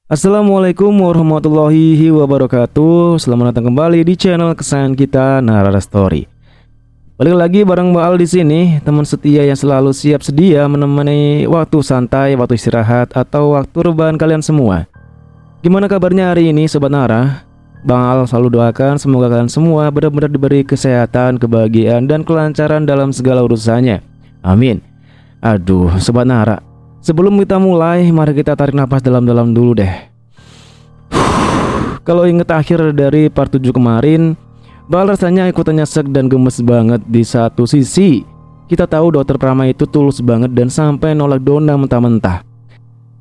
Assalamualaikum warahmatullahi wabarakatuh. Selamat datang kembali di channel kesayangan kita, Narara Story. Balik lagi bareng Mbak Al di sini, teman setia yang selalu siap sedia menemani waktu santai, waktu istirahat, atau waktu rebahan kalian semua. Gimana kabarnya hari ini Sobat Nara? Bang Al selalu doakan semoga kalian semua benar-benar diberi kesehatan, kebahagiaan, dan kelancaran dalam segala urusannya. Amin. Aduh Sobat Nara, sebelum kita mulai, mari kita tarik nafas dalam-dalam dulu deh. Kalau inget akhir dari part 7 kemarin, Bal rasanya ikutannya sek dan gemes banget. Di satu sisi, kita tahu Dokter Prama itu tulus banget dan sampai nolak Donna mentah-mentah.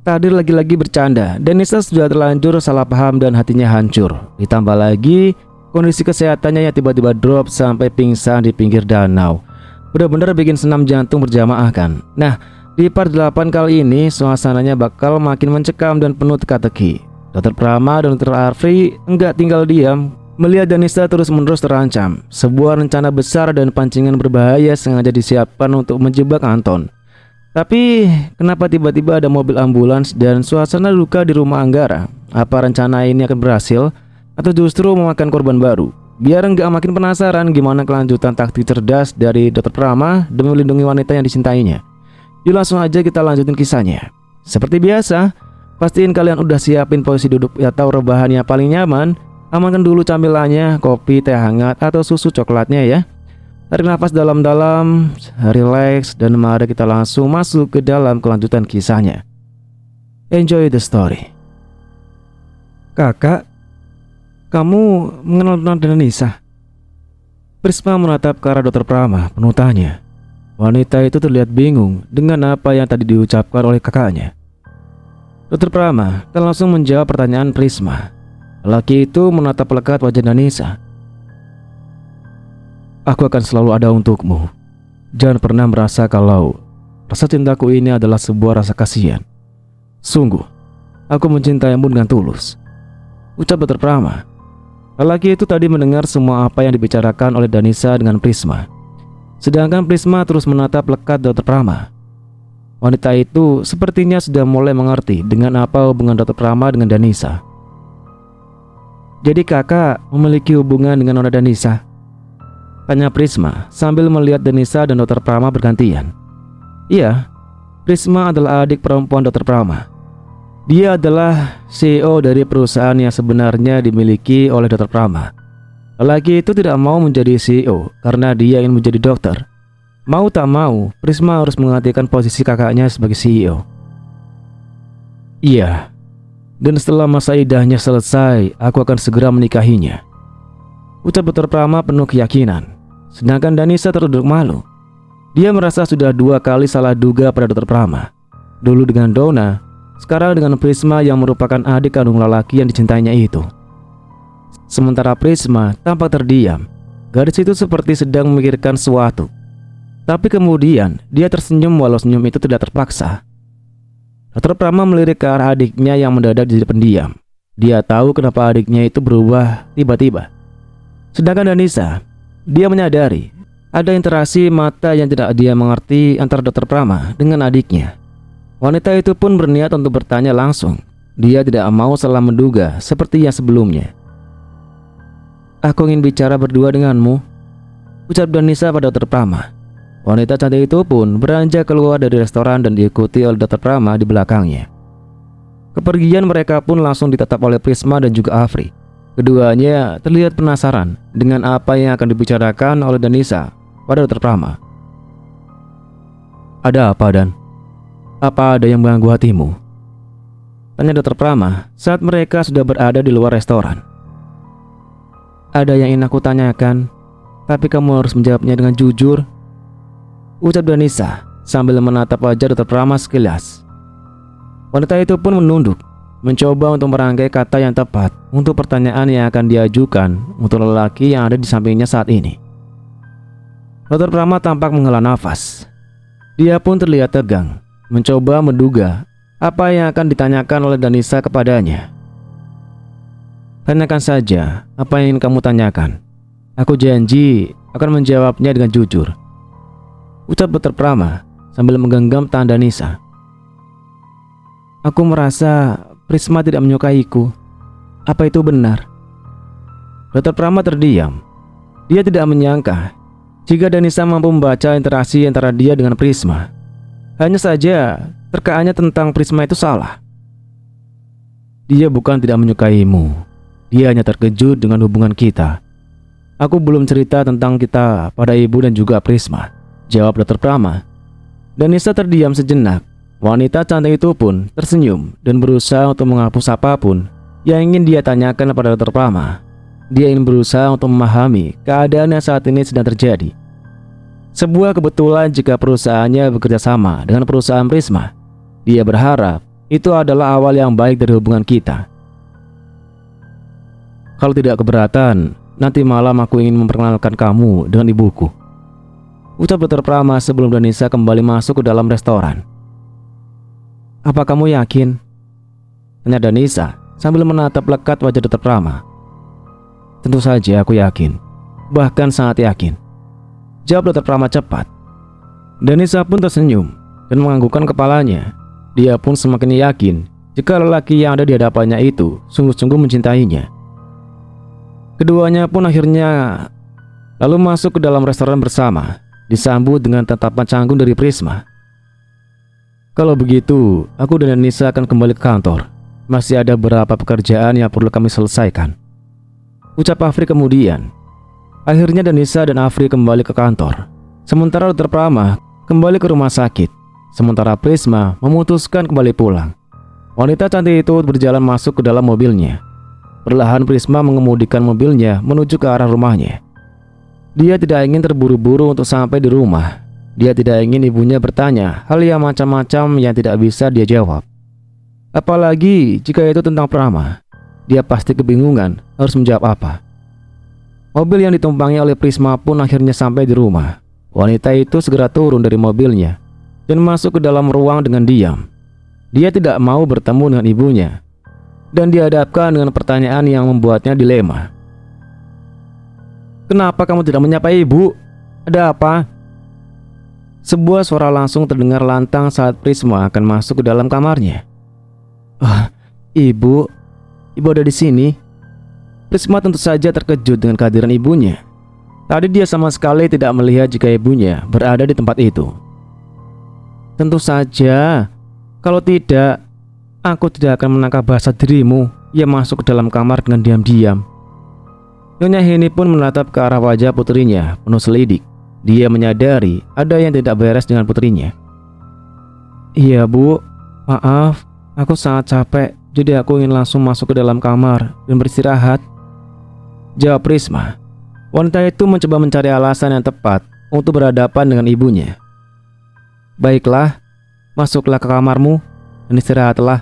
Tadi lagi-lagi bercanda, dan Nisa sudah terlanjur salah paham dan hatinya hancur. Ditambah lagi, kondisi kesehatannya yang tiba-tiba drop sampai pingsan di pinggir danau. Benar-benar bikin senam jantung berjamaah kan. Nah, di part 8 kali ini suasananya bakal makin mencekam dan penuh teka-teki. Dokter Prama dan Dokter Arfi enggak tinggal diam melihat Danisa terus-menerus terancam. Sebuah rencana besar dan pancingan berbahaya sengaja disiapkan untuk menjebak Anton. Tapi kenapa tiba-tiba ada mobil ambulans dan suasana duka di rumah Anggara? Apa rencana ini akan berhasil atau justru memakan korban baru? Biar enggak makin penasaran gimana kelanjutan taktik cerdas dari Dokter Prama demi melindungi wanita yang dicintainya. Yuk langsung aja kita lanjutin kisahnya. Seperti biasa, pastiin kalian udah siapin posisi duduk atau rebahan yang paling nyaman. Amankan dulu camilannya, kopi, teh hangat, atau susu coklatnya ya. Tarik nafas dalam-dalam, relax, dan mari kita langsung masuk ke dalam kelanjutan kisahnya. Enjoy the story. Kakak, kamu mengenal Danisa? Prisma menatap ke arah Dokter Prama, penuh tanya. Wanita itu terlihat bingung dengan apa yang tadi diucapkan oleh kakaknya. Dokter Prama tak langsung menjawab pertanyaan Prisma. Lelaki itu menatap lekat wajah Danisa. Aku akan selalu ada untukmu. Jangan pernah merasa kalau rasa cintaku ini adalah sebuah rasa kasihan. Sungguh, aku mencintaimu dengan tulus, ucap Dokter Prama. Lelaki itu tadi mendengar semua apa yang dibicarakan oleh Danisa dengan Prisma. Sedangkan Prisma terus menatap lekat Dokter Prama. Wanita itu sepertinya sudah mulai mengerti dengan apa hubungan Dokter Prama dengan Danisa. Jadi kakak memiliki hubungan dengan Nona Danisa? Tanya Prisma sambil melihat Danisa dan Dokter Prama bergantian. Iya, Prisma adalah adik perempuan Dokter Prama. Dia adalah CEO dari perusahaan yang sebenarnya dimiliki oleh Dokter Prama. Lelaki itu tidak mau menjadi CEO karena dia ingin menjadi dokter. Mau tak mau, Prisma harus menggantikan posisi kakaknya sebagai CEO. Iya, dan setelah masa idahnya selesai, aku akan segera menikahinya, ucap Dokter Prama penuh keyakinan. Sedangkan Danisa terduduk malu. Dia merasa sudah 2 kali salah duga pada Dokter Prama. Dulu dengan Donna, sekarang dengan Prisma yang merupakan adik kandung lelaki yang dicintainya itu. Sementara Prisma tampak terdiam. Gadis itu seperti sedang memikirkan sesuatu. Tapi kemudian dia tersenyum walau senyum itu tidak terpaksa. Dokter Prama melirik ke arah adiknya yang mendadak jadi pendiam. Dia tahu kenapa adiknya itu berubah tiba-tiba. Sedangkan Danisa, dia menyadari ada interaksi mata yang tidak dia mengerti antara Dokter Prama dengan adiknya. Wanita itu pun berniat untuk bertanya langsung. Dia tidak mau salah menduga seperti yang sebelumnya. Aku ingin bicara berdua denganmu, ucap Danisa pada Dokter Prama. Wanita cantik itu pun beranjak keluar dari restoran dan diikuti oleh Dokter Prama di belakangnya. Kepergian mereka pun langsung ditatap oleh Prisma dan juga Afri. Keduanya terlihat penasaran dengan apa yang akan dibicarakan oleh Danisa pada Dokter Prama. Ada apa Dan? Apa ada yang mengganggu hatimu? Tanya Dokter Prama saat mereka sudah berada di luar restoran. Ada yang ingin aku tanyakan, tapi kamu harus menjawabnya dengan jujur, ucap Danisa sambil menatap wajah Dokter Prama sekilas. Wanita itu pun menunduk, mencoba untuk merangkai kata yang tepat untuk pertanyaan yang akan diajukan untuk lelaki yang ada di sampingnya saat ini. Dokter Prama tampak menghela nafas. Dia pun terlihat tegang, mencoba menduga apa yang akan ditanyakan oleh Danisa kepadanya. Tanyakan saja apa yang ingin kamu tanyakan. Aku janji akan menjawabnya dengan jujur, ucap Dokter Prama sambil menggenggam tangan Danisa. Aku merasa Prisma tidak menyukaiku. Apa itu benar? Dr. Prama terdiam. Dia tidak menyangka jika Danisa mampu membaca interaksi antara dia dengan Prisma. Hanya saja terkaannya tentang Prisma itu salah. Dia bukan tidak menyukaimu. Dia hanya terkejut dengan hubungan kita. Aku belum cerita tentang kita pada ibu dan juga Prisma, jawab Dr. Prama. Danisa terdiam sejenak. Wanita cantik itu pun tersenyum dan berusaha untuk menghapus apapun yang ingin dia tanyakan kepada Dr. Prama. Dia ingin berusaha untuk memahami keadaan yang saat ini sedang terjadi. Sebuah kebetulan jika perusahaannya bekerja sama dengan perusahaan Prisma. Dia berharap itu adalah awal yang baik dari hubungan kita. Kalau tidak keberatan, nanti malam aku ingin memperkenalkan kamu dengan ibuku, ucap Dr. Prama sebelum Danisa kembali masuk ke dalam restoran. Apa kamu yakin? Tanya Danisa sambil menatap lekat wajah Dr. Prama. Tentu saja aku yakin, bahkan sangat yakin, jawab Dr. Prama cepat. Danisa pun tersenyum dan menganggukkan kepalanya. Dia pun semakin yakin jika lelaki yang ada di hadapannya itu sungguh-sungguh mencintainya. Keduanya pun akhirnya lalu masuk ke dalam restoran bersama, disambut dengan tatapan canggung dari Prisma. Kalau begitu, aku dan Danisa akan kembali ke kantor. Masih ada beberapa pekerjaan yang perlu kami selesaikan, ucap Afri kemudian. Akhirnya Danisa dan Afri kembali ke kantor, sementara Dr. Prama kembali ke rumah sakit. Sementara Prisma memutuskan kembali pulang. Wanita cantik itu berjalan masuk ke dalam mobilnya. Perlahan Prisma mengemudikan mobilnya menuju ke arah rumahnya. Dia tidak ingin terburu-buru untuk sampai di rumah. Dia tidak ingin ibunya bertanya hal yang macam-macam yang tidak bisa dia jawab. Apalagi jika itu tentang Prama. Dia pasti kebingungan harus menjawab apa. Mobil yang ditumpangi oleh Prisma pun akhirnya sampai di rumah. Wanita itu segera turun dari mobilnya dan masuk ke dalam ruang dengan diam. Dia tidak mau bertemu dengan ibunya dan dihadapkan dengan pertanyaan yang membuatnya dilema. Kenapa kamu tidak menyapa ibu? Ada apa? Sebuah suara langsung terdengar lantang saat Prisma akan masuk ke dalam kamarnya. Ibu ada di sini. Prisma tentu saja terkejut dengan kehadiran ibunya. Tadi dia sama sekali tidak melihat jika ibunya berada di tempat itu. Tentu saja, kalau tidak, aku tidak akan menangkap bahasa dirimu yang masuk ke dalam kamar dengan diam-diam. Nyonya Heni pun menatap ke arah wajah putrinya penuh selidik. Dia menyadari ada yang tidak beres dengan putrinya. Iya bu, maaf, aku sangat capek, jadi aku ingin langsung masuk ke dalam kamar dan beristirahat, jawab Prisma. Wanita itu mencoba mencari alasan yang tepat untuk berhadapan dengan ibunya. Baiklah, masuklah ke kamarmu dan istirahatlah.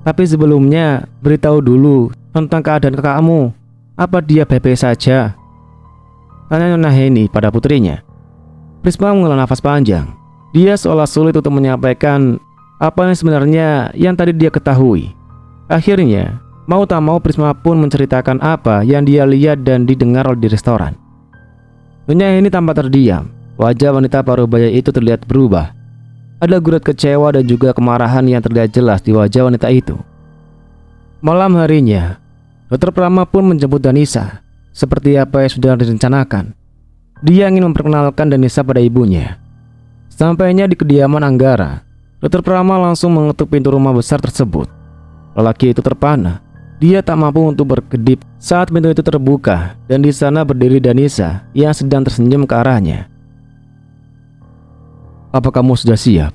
Tapi sebelumnya beritahu dulu tentang keadaan kakakmu. Apa dia baik-baik saja? Tanya Nona Heni pada putrinya. Prisma menghela nafas panjang. Dia seolah sulit untuk menyampaikan apa yang sebenarnya yang tadi dia ketahui. Akhirnya, mau tak mau Prisma pun menceritakan apa yang dia lihat dan didengar di restoran. Nyonya Heni tampak terdiam. Wajah wanita parubaya itu terlihat berubah. Ada gurat kecewa dan juga kemarahan yang terlihat jelas di wajah wanita itu. Malam harinya, Dr. Prama pun menjemput Danisa. Seperti apa yang sudah direncanakan, dia ingin memperkenalkan Danisa pada ibunya. Sampainya di kediaman Anggara, Dr. Prama langsung mengetuk pintu rumah besar tersebut. Lelaki itu terpana. Dia tak mampu untuk berkedip saat pintu itu terbuka dan di sana berdiri Danisa yang sedang tersenyum ke arahnya. Apa kamu sudah siap?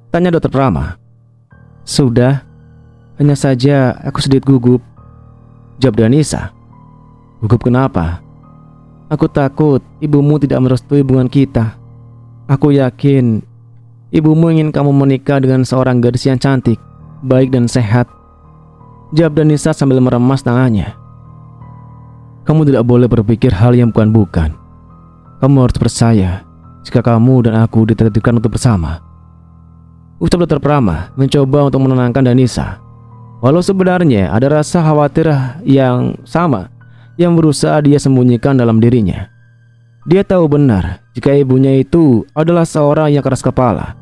Tanya Dr. Prama. Sudah, hanya saja aku sedikit gugup, jawab Danisa. Gugup kenapa? Aku takut ibumu tidak merestui hubungan kita. Aku yakin ibumu ingin kamu menikah dengan seorang gadis yang cantik, baik dan sehat, jawab Danisa sambil meremas tangannya. Kamu tidak boleh berpikir hal yang bukan-bukan. Kamu harus percaya jika kamu dan aku ditakdirkan untuk bersama, ucap Dr. Prama mencoba untuk menenangkan Danisa. Walau sebenarnya ada rasa khawatir yang sama yang berusaha dia sembunyikan dalam dirinya. Dia tahu benar jika ibunya itu adalah seorang yang keras kepala.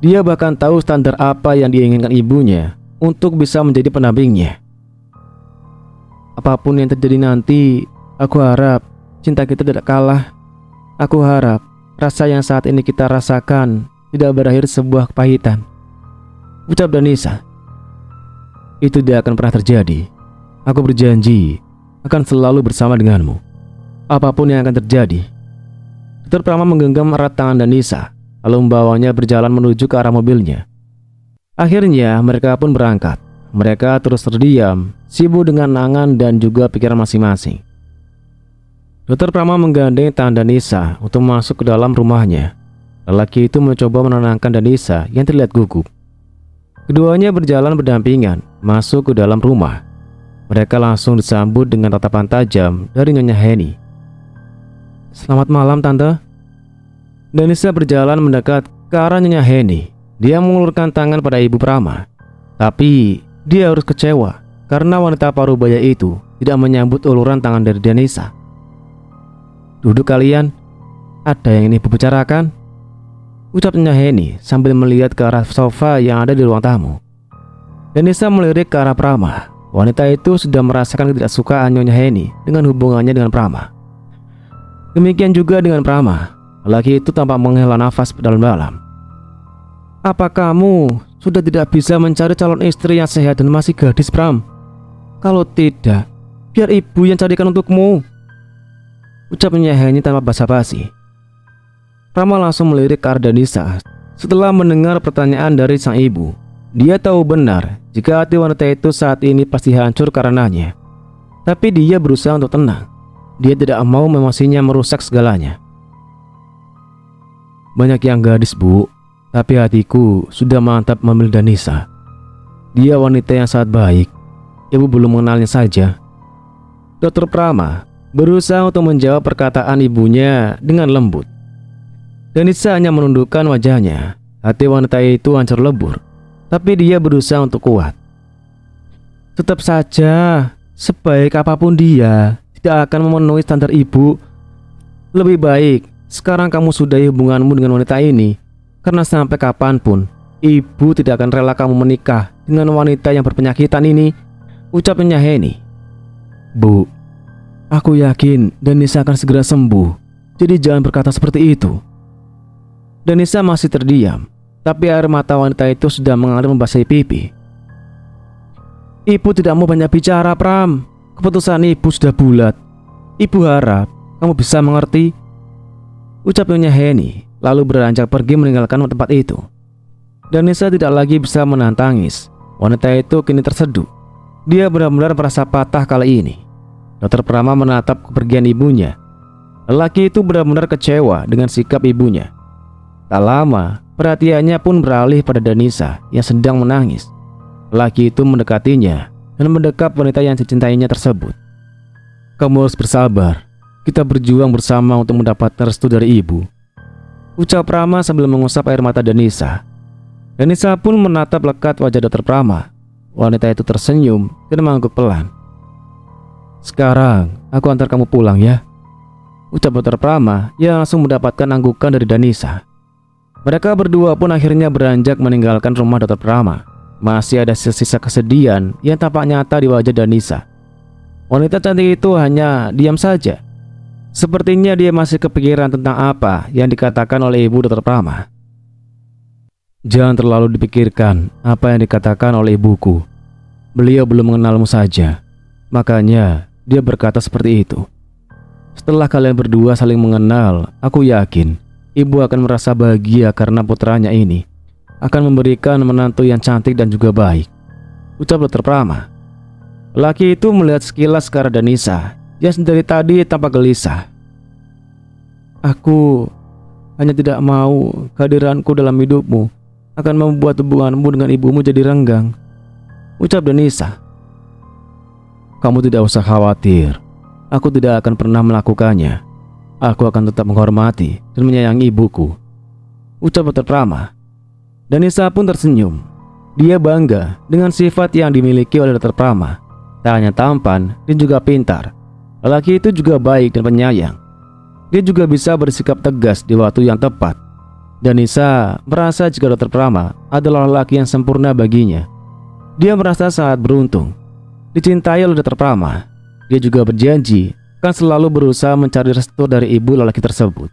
Dia bahkan tahu standar apa yang diinginkan ibunya untuk bisa menjadi pendampingnya. Apapun yang terjadi nanti, aku harap cinta kita tidak kalah. Aku harap rasa yang saat ini kita rasakan tidak berakhir sebuah kepahitan, ucap Danisa. Itu tidak akan pernah terjadi. Aku berjanji akan selalu bersama denganmu, apapun yang akan terjadi. Dr. Prama menggenggam erat tangan Danisa, lalu membawanya berjalan menuju ke arah mobilnya. Akhirnya mereka pun berangkat. Mereka terus terdiam, sibuk dengan angan dan juga pikiran masing-masing. Dr. Prama menggandeng tangan Danisa untuk masuk ke dalam rumahnya. Lelaki itu mencoba menenangkan Danisa yang terlihat gugup. Keduanya berjalan berdampingan masuk ke dalam rumah. Mereka langsung disambut dengan tatapan tajam dari Nyonya Heni. Selamat malam, Tante. Danisa berjalan mendekat ke arah Nyonya Heni. Dia mengulurkan tangan pada Ibu Prama. Tapi dia harus kecewa karena wanita parubaya itu tidak menyambut uluran tangan dari Danisa. Duduk kalian, ada yang ingin Ibu bicarakan? Ucap Nyonya Heni sambil melihat ke arah sofa yang ada di ruang tamu. Danisa melirik ke arah Prama. Wanita itu sudah merasakan ketidaksukaan Nyonya Heni dengan hubungannya dengan Prama. Demikian juga dengan Prama. Lelaki itu tampak menghela nafas dalam-dalam. Apa kamu sudah tidak bisa mencari calon istri yang sehat dan masih gadis, Pram? Kalau tidak, biar ibu yang carikan untukmu, ucap Nyonya Heni tanpa basa-basi. Prama langsung melirik ke arah Danisa setelah mendengar pertanyaan dari sang ibu. Dia tahu benar jika hati wanita itu saat ini pasti hancur karenanya. Tapi dia berusaha untuk tenang. Dia tidak mau emosinya merusak segalanya. Banyak yang gadis, Bu, tapi hatiku sudah mantap memilih Danisa. Dia wanita yang sangat baik. Ibu belum mengenalnya saja. Dr. Prama berusaha untuk menjawab perkataan ibunya dengan lembut. Danisa hanya menundukkan wajahnya. Hati wanita itu hancur lebur, tapi dia berusaha untuk kuat. Tetap saja, sebaik apapun dia tidak akan memenuhi standar ibu. Lebih baik sekarang kamu sudahi hubunganmu dengan wanita ini, karena sampai kapanpun ibu tidak akan rela kamu menikah dengan wanita yang berpenyakitan ini, ucap Nyonya Heni. Bu, aku yakin Danisa akan segera sembuh, jadi jangan berkata seperti itu. Danisa masih terdiam, tapi air mata wanita itu sudah mengalir membasahi pipi. Ibu tidak mau banyak bicara, Pram. Keputusan ibu sudah bulat. Ibu harap kamu bisa mengerti, ucap Nyonya Heni, lalu beranjak pergi meninggalkan tempat itu. Danisa tidak lagi bisa menahan tangis. Wanita itu kini terseduh. Dia benar-benar merasa patah kali ini. Dr. Prama menatap kepergian ibunya. Lelaki itu benar-benar kecewa dengan sikap ibunya. Tak lama, perhatiannya pun beralih pada Danisa yang sedang menangis. Lelaki itu mendekatinya dan mendekap wanita yang dicintainya tersebut. Kamu harus bersabar. Kita berjuang bersama untuk mendapatkan restu dari ibu, ucap Prama sambil mengusap air mata Danisa. Danisa pun menatap lekat wajah Dr. Prama. Wanita itu tersenyum dan mengangguk pelan. Sekarang aku antar kamu pulang ya, ucap Dr. Prama yang langsung mendapatkan anggukan dari Danisa. Mereka berdua pun akhirnya beranjak meninggalkan rumah Dr. Prama. Masih ada sisa kesedihan yang tampak nyata di wajah Danisa. Wanita cantik itu hanya diam saja. Sepertinya dia masih kepikiran tentang apa yang dikatakan oleh ibu Dr. Prama. Jangan terlalu dipikirkan apa yang dikatakan oleh ibuku. Beliau belum mengenalmu saja, makanya dia berkata seperti itu. Setelah kalian berdua saling mengenal, aku yakin ibu akan merasa bahagia karena putranya ini akan memberikan menantu yang cantik dan juga baik, ucap Dr. Prama. Laki itu melihat sekilas ke arah Danisa yang dari tadi tampak gelisah. Aku hanya tidak mau kehadiranku dalam hidupmu akan membuat hubunganmu dengan ibumu jadi renggang, ucap Danisa. Kamu tidak usah khawatir. Aku tidak akan pernah melakukannya. Aku akan tetap menghormati dan menyayangi ibuku, ucap Dr. Prama. Danisa pun tersenyum. Dia bangga dengan sifat yang dimiliki oleh Dr. Prama. Tak hanya tampan, dia juga pintar. Lelaki itu juga baik dan penyayang. Dia juga bisa bersikap tegas di waktu yang tepat. Danisa merasa jika Dr. Prama adalah lelaki yang sempurna baginya. Dia merasa sangat beruntung dicintai oleh Dr. Prama. Dia juga berjanji akan selalu berusaha mencari restu dari ibu lelaki tersebut.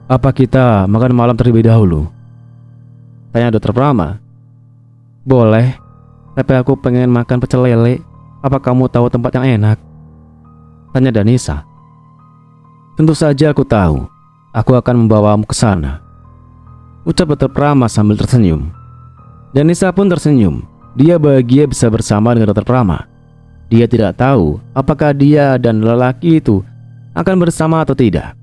"Apa kita makan malam terlebih dahulu?" tanya Dr. Prama. "Boleh, tapi aku pengen makan pecel lele. Apa kamu tahu tempat yang enak?" tanya Danisa. "Tentu saja aku tahu. Aku akan membawamu ke sana," ucap Dr. Prama sambil tersenyum. Danisa pun tersenyum. Dia bahagia bisa bersama dengan Dr. Prama. Dia tidak tahu apakah dia dan lelaki itu akan bersama atau tidak.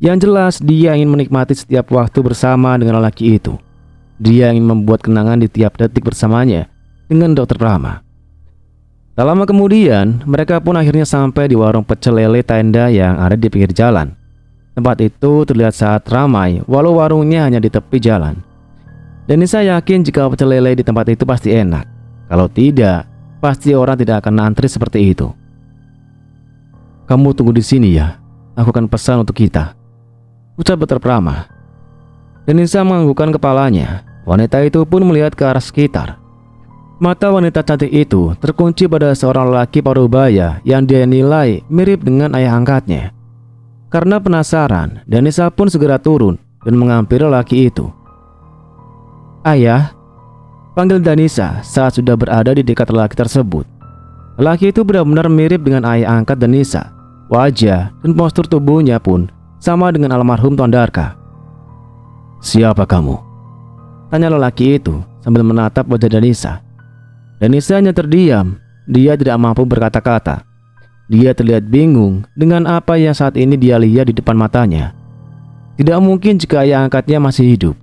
Yang jelas dia ingin menikmati setiap waktu bersama dengan lelaki itu. Dia ingin membuat kenangan di tiap detik bersamanya dengan Dr. Prama. Tak lama kemudian, mereka pun akhirnya sampai di warung pecel lele tenda yang ada di pinggir jalan. Tempat itu terlihat sangat ramai walau warungnya hanya di tepi jalan. Danisa yakin jika pecel lele di tempat itu pasti enak. Kalau tidak, pasti orang tidak akan antri seperti itu. "Kamu tunggu di sini ya. Aku akan pesan untuk kita," ucap Dr. Prama. Danisa menganggukkan kepalanya. Wanita itu pun melihat ke arah sekitar. Mata wanita cantik itu terkunci pada seorang lelaki parubaya yang dia nilai mirip dengan ayah angkatnya. Karena penasaran, Danisa pun segera turun dan menghampiri lelaki itu. "Ayah," panggil Danisa saat sudah berada di dekat lelaki tersebut. Lelaki itu benar-benar mirip dengan ayah angkat Danisa. Wajah dan postur tubuhnya pun sama dengan almarhum Tuan Darka. "Siapa kamu?" tanya lelaki itu sambil menatap wajah Danisa. Danisa hanya terdiam. Dia tidak mampu berkata-kata. Dia terlihat bingung dengan apa yang saat ini dia lihat di depan matanya. Tidak mungkin jika ayah angkatnya masih hidup.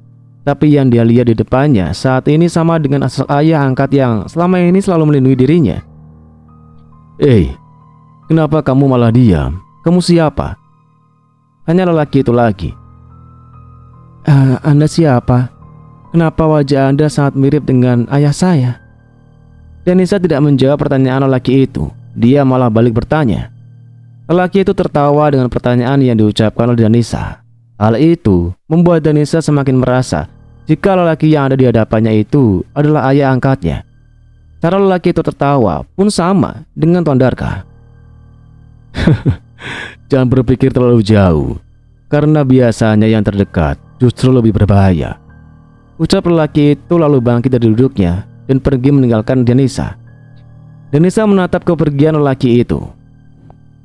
Tapi yang dia lihat di depannya saat ini sama dengan asal ayah angkat yang selama ini selalu melindungi dirinya. Kenapa kamu malah diam? Kamu siapa?" tanya lelaki itu lagi. Anda siapa? Kenapa wajah Anda sangat mirip dengan ayah saya?" Danisa tidak menjawab pertanyaan lelaki itu. Dia malah balik bertanya. Lelaki itu tertawa dengan pertanyaan yang diucapkan oleh Danisa. Hal itu membuat Danisa semakin merasa jika lelaki yang ada di hadapannya itu adalah ayah angkatnya. Cara lelaki itu tertawa pun sama dengan Tuan Darka. "Jangan berpikir terlalu jauh, karena biasanya yang terdekat justru lebih berbahaya," ucap lelaki itu lalu bangkit dari duduknya dan pergi meninggalkan Danisa. Danisa menatap kepergian lelaki itu.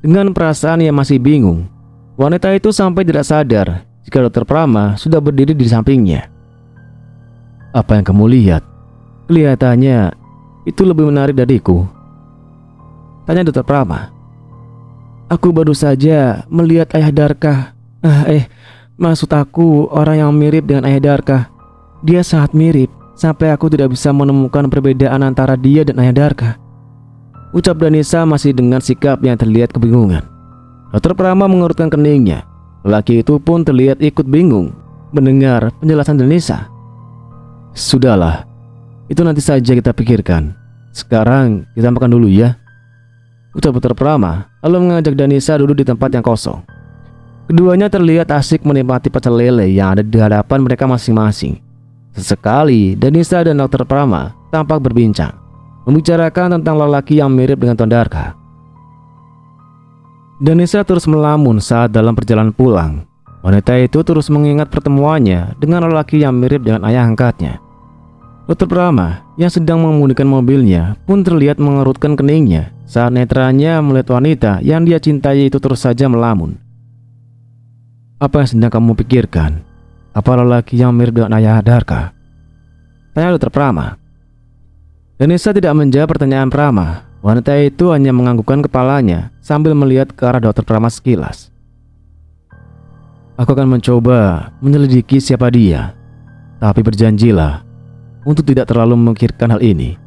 Dengan perasaan yang masih bingung, wanita itu sampai tidak sadar jika Dr. Prama sudah berdiri di sampingnya. "Apa yang kamu lihat? Kelihatannya itu lebih menarik dariku," tanya Dr. Prama. "Aku baru saja melihat ayah Darka. Maksud aku orang yang mirip dengan ayah Darka. Dia sangat mirip sampai aku tidak bisa menemukan perbedaan antara dia dan ayah Darka," ucap Danisa masih dengan sikap yang terlihat kebingungan. Dr. Prama mengerutkan keningnya. Lelaki itu pun terlihat ikut bingung mendengar penjelasan Danisa. "Sudahlah, itu nanti saja kita pikirkan. Sekarang kita makan dulu ya," ucap Dr. Prama lalu mengajak Danisa duduk di tempat yang kosong. Keduanya terlihat asik menikmati pecel lele yang ada di hadapan mereka masing-masing. Sesekali Danisa dan Dr. Prama tampak berbincang, membicarakan tentang lelaki yang mirip dengan Tuan Darka. Danisa terus melamun saat dalam perjalanan pulang. Wanita itu terus mengingat pertemuannya dengan lelaki yang mirip dengan ayah angkatnya. Dr. Prama yang sedang mengemudikan mobilnya pun terlihat mengerutkan keningnya saat netranya melihat wanita yang dia cintai itu terus saja melamun. "Apa yang sedang kamu pikirkan? Apa lelaki yang mirip dengan ayah Darka?" tanya Dr. Prama. Danisa tidak menjawab pertanyaan Prama. Wanita itu hanya menganggukkan kepalanya sambil melihat ke arah Dr. Prama sekilas. "Aku akan mencoba menyelidiki siapa dia. Tapi berjanjilah untuk tidak terlalu memikirkan hal ini.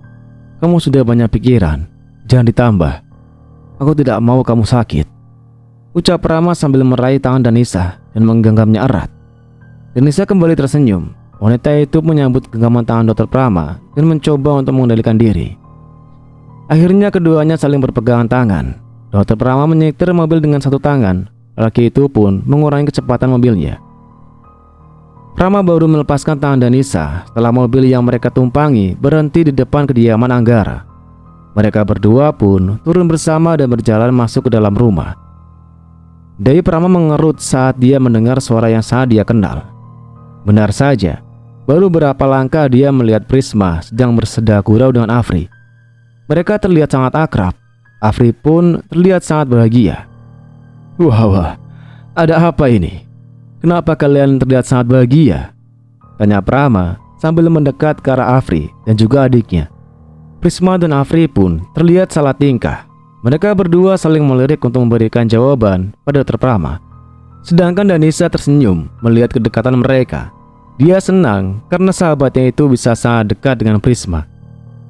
Kamu sudah banyak pikiran, jangan ditambah. Aku tidak mau kamu sakit," ucap Prama sambil meraih tangan Danisa dan menggenggamnya erat. Danisa kembali tersenyum. Wanita itu menyambut genggaman tangan Dr. Prama dan mencoba untuk mengendalikan diri. Akhirnya keduanya saling berpegangan tangan. Dr. Prama menyetir mobil dengan satu tangan. Lelaki itu pun mengurangi kecepatan mobilnya. Prama baru melepaskan tangan Danisa setelah mobil yang mereka tumpangi berhenti di depan kediaman Anggara. Mereka berdua pun turun bersama dan berjalan masuk ke dalam rumah. Dewi Prama mengerut saat dia mendengar suara yang sangat dia kenal. Benar saja, baru berapa langkah dia melihat Prisma sedang bersenda gurau dengan Afri. Mereka terlihat sangat akrab. Afri pun terlihat sangat bahagia. Wah, ada apa ini? Kenapa kalian terlihat sangat bahagia? Tanya Prama sambil mendekat ke arah Afri dan juga adiknya. Prisma dan Afri pun terlihat salah tingkah. Mereka berdua saling melirik untuk memberikan jawaban pada Dr. Prama. Sedangkan Danisa tersenyum melihat kedekatan mereka. Dia senang karena sahabatnya itu bisa sangat dekat dengan Prisma.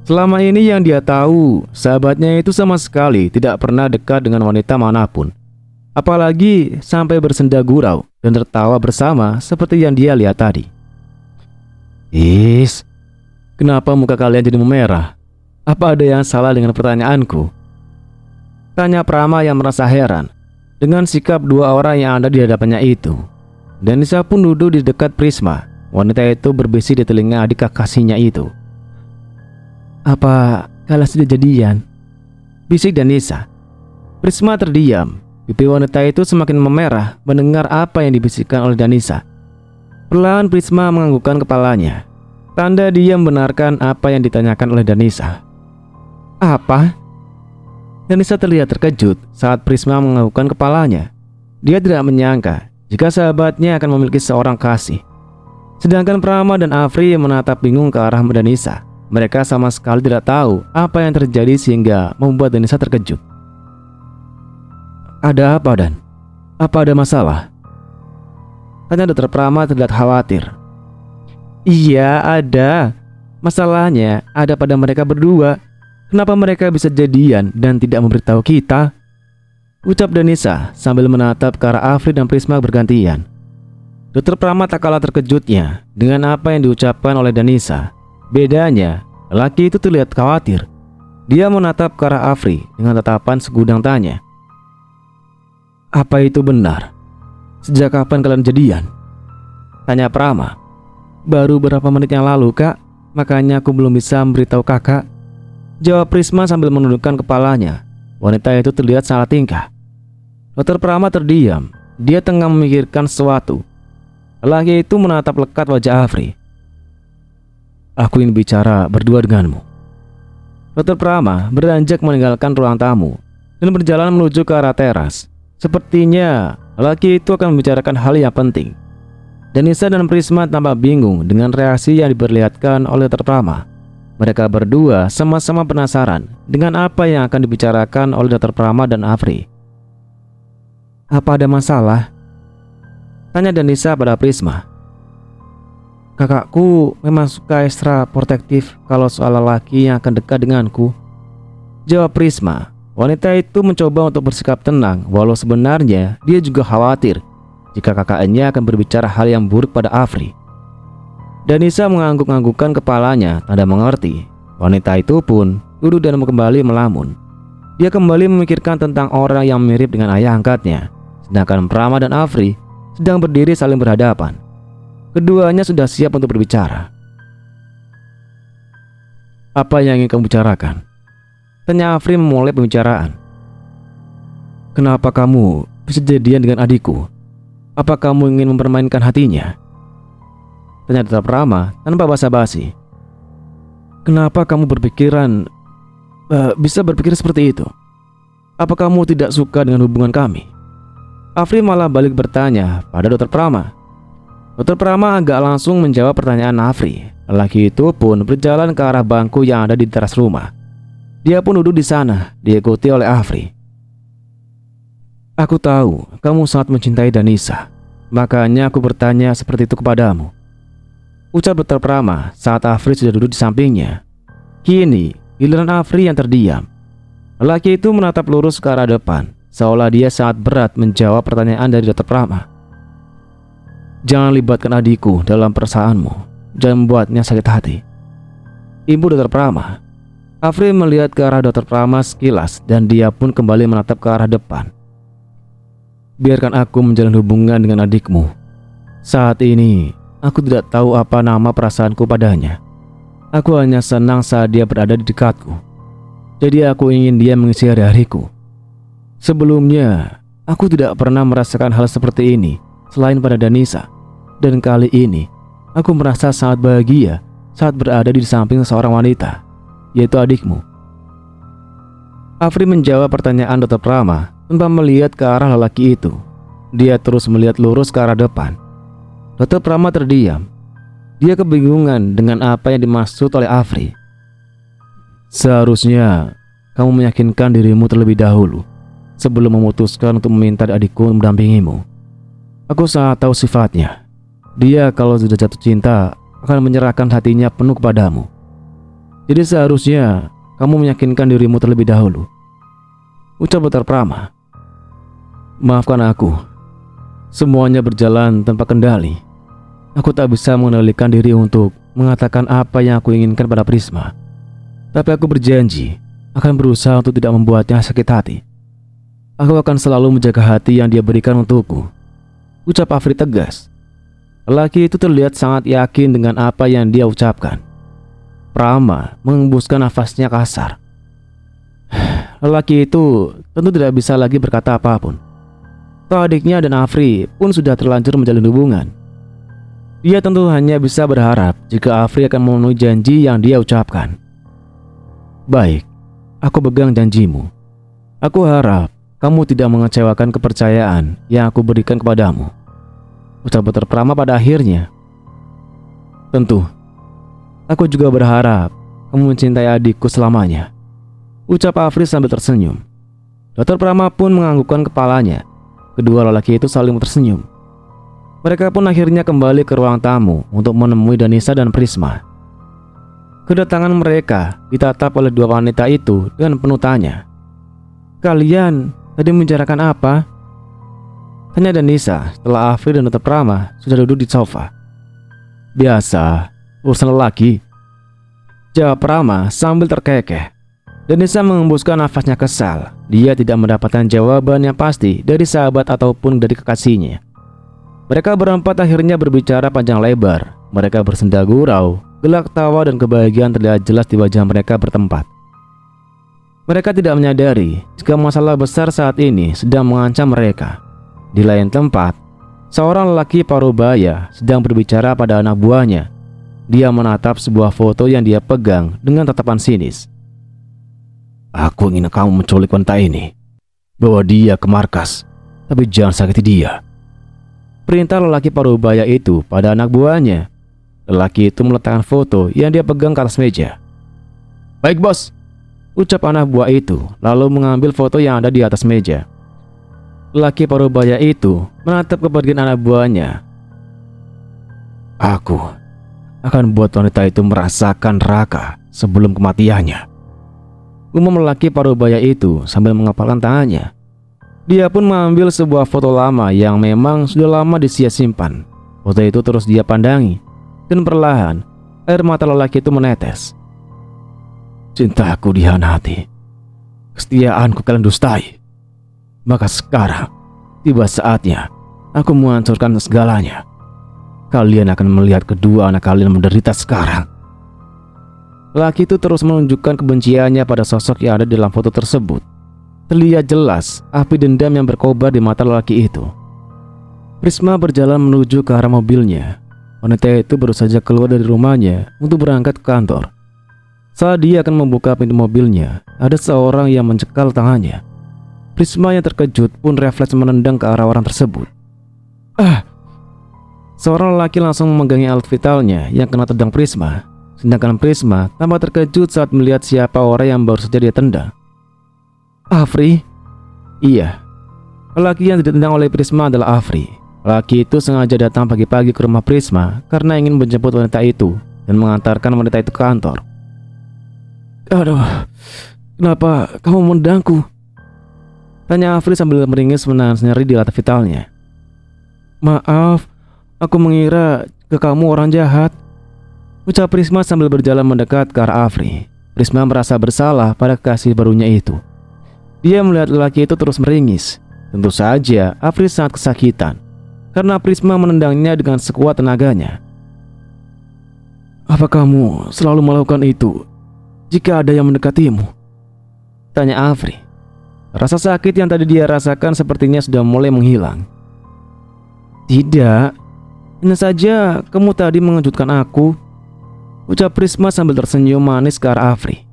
Selama ini yang dia tahu, sahabatnya itu sama sekali tidak pernah dekat dengan wanita manapun. Apalagi sampai bersenda gurau dan tertawa bersama seperti yang dia lihat tadi. Kenapa muka kalian jadi memerah? Apa ada yang salah dengan pertanyaanku? Tanya Prama yang merasa heran dengan sikap dua orang yang ada di hadapannya itu. Danisa pun duduk di dekat Prisma. Wanita itu berbisik di telinga adik kekasihnya itu. Apa kalian sudah jadian? Bisik Danisa. Prisma terdiam. Pipi wanita itu semakin memerah mendengar apa yang dibisikkan oleh Danisa. Perlahan Prisma menganggukkan kepalanya. Tanda dia membenarkan apa yang ditanyakan oleh Danisa. Apa? Danisa terlihat terkejut saat Prisma menganggukkan kepalanya. Dia tidak menyangka jika sahabatnya akan memiliki seorang kasih. Sedangkan Prama dan Afri menatap bingung ke arah Danisa. Mereka sama sekali tidak tahu apa yang terjadi sehingga membuat Danisa terkejut. Ada apa, Dan? Apa ada masalah? Tanya Dr. Prama terlihat khawatir. Iya, ada. Masalahnya ada pada mereka berdua. Kenapa mereka bisa jadian dan tidak memberitahu kita? Ucap Danisa sambil menatap ke arah Afri dan Prisma bergantian. Dr. Prama tak kalah terkejutnya dengan apa yang diucapkan oleh Danisa. Bedanya, lelaki itu terlihat khawatir. Dia menatap ke arah Afri dengan tatapan segudang tanya. Apa itu benar? Sejak kapan kalian jadian? Tanya Prama. Baru beberapa menit yang lalu, Kak. Makanya aku belum bisa memberitahu kakak. Jawab Prisma sambil menundukkan kepalanya. Wanita itu terlihat salah tingkah. Dr. Prama terdiam. Dia tengah memikirkan sesuatu. Lelaki itu menatap lekat wajah Afri. Aku ingin bicara berdua denganmu. Dr. Prama beranjak meninggalkan ruang tamu dan berjalan menuju ke arah teras. Sepertinya lelaki itu akan membicarakan hal yang penting. Danisa dan Prisma tampak bingung dengan reaksi yang diperlihatkan oleh Dr. Prama. Mereka berdua sama-sama penasaran dengan apa yang akan dibicarakan oleh Dr. Prama dan Afri. Apa ada masalah? Tanya Danisa pada Prisma. Kakakku memang suka ekstra protektif kalau soal lelaki yang akan dekat denganku. Jawab Prisma. Wanita itu mencoba untuk bersikap tenang, walau sebenarnya dia juga khawatir jika kakaknya akan berbicara hal yang buruk pada Afri. Danisa mengangguk-anggukkan kepalanya, tanda mengerti. Wanita itu pun duduk dan kembali melamun. Dia kembali memikirkan tentang orang yang mirip dengan ayah angkatnya. Sedangkan Prama dan Afri sedang berdiri saling berhadapan. Keduanya sudah siap untuk berbicara. Apa yang ingin kamu bicarakan? Tanya Afri memulai pembicaraan. Kenapa kamu bisa jadian dengan adikku? Apa kamu ingin mempermainkan hatinya? Tanya Dr. Prama tanpa basa-basi. Kenapa kamu bisa berpikir seperti itu? Apa kamu tidak suka dengan hubungan kami? Afri malah balik bertanya pada Dr. Prama. Dr. Prama agak langsung menjawab pertanyaan Afri. Lelaki itu pun berjalan ke arah bangku yang ada di teras rumah. Dia pun duduk di sana, diikuti oleh Afri. Aku tahu kamu sangat mencintai Danisa, makanya aku bertanya seperti itu kepadamu. Ucap Dr. Prama saat Afri sudah duduk di sampingnya. Kini giliran Afri yang terdiam. Lelaki itu menatap lurus ke arah depan, seolah dia sangat berat menjawab pertanyaan dari Dr. Prama. Jangan libatkan adikku dalam perasaanmu. Jangan membuatnya sakit hati. Ibu Dr. Prama. Afri melihat ke arah Dr. Prama sekilas dan dia pun kembali menatap ke arah depan. Biarkan aku menjalin hubungan dengan adikmu. Saat ini Aku tidak tahu apa nama perasaanku padanya. Aku hanya senang saat dia berada di dekatku. Jadi aku ingin dia mengisi hari-hariku. Sebelumnya, aku tidak pernah merasakan hal seperti ini selain pada Danisa. Dan kali ini, aku merasa sangat bahagia saat berada di samping seorang wanita, yaitu adikmu. Afri menjawab pertanyaan Dr. Prama tanpa melihat ke arah lelaki itu. Dia terus melihat lurus ke arah depan. Dr. Prama terdiam. Dia kebingungan dengan apa yang dimaksud oleh Afri. Seharusnya kamu meyakinkan dirimu terlebih dahulu sebelum memutuskan untuk meminta adikku mendampingimu. Aku sangat tahu sifatnya. Dia kalau sudah jatuh cinta akan menyerahkan hatinya penuh kepadamu. Jadi seharusnya kamu meyakinkan dirimu terlebih dahulu, ucap Dr. Prama. Maafkan aku. Semuanya berjalan tanpa kendali. Aku tak bisa mengendalikan diri untuk mengatakan apa yang aku inginkan pada Prisma. Tapi aku berjanji akan berusaha untuk tidak membuatnya sakit hati. Aku akan selalu menjaga hati yang dia berikan untukku, ucap Afri tegas. Lelaki itu terlihat sangat yakin dengan apa yang dia ucapkan. Prama mengembuskan nafasnya kasar. Lelaki itu tentu tidak bisa lagi berkata apapun. Toh adiknya dan Afri pun sudah terlanjur menjalin hubungan. Dia tentu hanya bisa berharap jika Afri akan memenuhi janji yang dia ucapkan. Baik, aku pegang janjimu. Aku harap kamu tidak mengecewakan kepercayaan yang aku berikan kepadamu, ucap Dr. Prama pada akhirnya. Tentu, aku juga berharap kamu mencintai adikku selamanya, ucap Afri sambil tersenyum. Dr. Prama pun menganggukkan kepalanya. Kedua lelaki itu saling tersenyum. Mereka pun akhirnya kembali ke ruang tamu untuk menemui Danisa dan Prisma. Kedatangan mereka ditatap oleh dua wanita itu dengan penuh tanya. Kalian tadi membicarakan apa? Tanya Danisa setelah Afri dan Dr. Prama sudah duduk di sofa. Biasa, urusan lelaki, jawab Prama sambil terkekeh. Danisa mengembuskan nafasnya kesal. Dia tidak mendapatkan jawaban yang pasti dari sahabat ataupun dari kekasihnya. Mereka berempat akhirnya berbicara panjang lebar. Mereka bersenda gurau, gelak tawa dan kebahagiaan terlihat jelas di wajah mereka bertempat. Mereka tidak menyadari jika masalah besar saat ini sedang mengancam mereka. Di lain tempat, seorang lelaki parubaya sedang berbicara pada anak buahnya. Dia menatap sebuah foto yang dia pegang dengan tatapan sinis. Aku ingin kamu menculik wanita ini. Bawa dia ke markas, tapi jangan sakiti dia, perintah lelaki parubaya itu pada anak buahnya. Lelaki itu meletakkan foto yang dia pegang ke atas meja. Baik bos, ucap anak buah itu lalu mengambil foto yang ada di atas meja. Lelaki parubaya itu menatap kepergian anak buahnya. Aku akan buat wanita itu merasakan neraka sebelum kematiannya, umum lelaki parubaya itu sambil mengepalkan tangannya. Dia pun mengambil sebuah foto lama yang memang sudah lama simpan. Foto itu terus dia pandangi, dan perlahan air mata lelaki itu menetes. Cintaku dihianati, kesetiaanku kalian dustai. Maka sekarang tiba saatnya aku menghancurkan segalanya. Kalian akan melihat kedua anak kalian menderita sekarang. Lelaki itu terus menunjukkan kebenciannya pada sosok yang ada di dalam foto tersebut. Terlihat jelas api dendam yang berkobar di mata lelaki itu. Prisma berjalan menuju ke arah mobilnya. Wanita itu baru saja keluar dari rumahnya untuk berangkat ke kantor. Saat dia akan membuka pintu mobilnya, ada seorang yang mencekal tangannya. Prisma yang terkejut pun refleks menendang ke arah orang tersebut. Seorang lelaki langsung memegangi alat vitalnya yang kena tendang Prisma. Sedangkan Prisma tampak terkejut saat melihat siapa orang yang baru saja dia tendang. Afri? Iya, lelaki yang ditendang oleh Prisma adalah Afri. Lelaki itu sengaja datang pagi-pagi ke rumah Prisma karena ingin menjemput wanita itu dan mengantarkan wanita itu ke kantor. Aduh, kenapa kamu menendangku? Tanya Afri sambil meringis menahan nyeri di alat vitalnya. Maaf, aku mengira ke kamu orang jahat, ucap Prisma sambil berjalan mendekat ke arah Afri. Prisma merasa bersalah pada kekasih barunya itu. Dia melihat lelaki itu terus meringis. Tentu saja Afri sangat kesakitan karena Prisma menendangnya dengan sekuat tenaganya. Apa kamu selalu melakukan itu jika ada yang mendekatimu? Tanya Afri. Rasa sakit yang tadi dia rasakan sepertinya sudah mulai menghilang. Tidak, hanya saja kamu tadi mengejutkan aku, ucap Prisma sambil tersenyum manis ke arah Afri.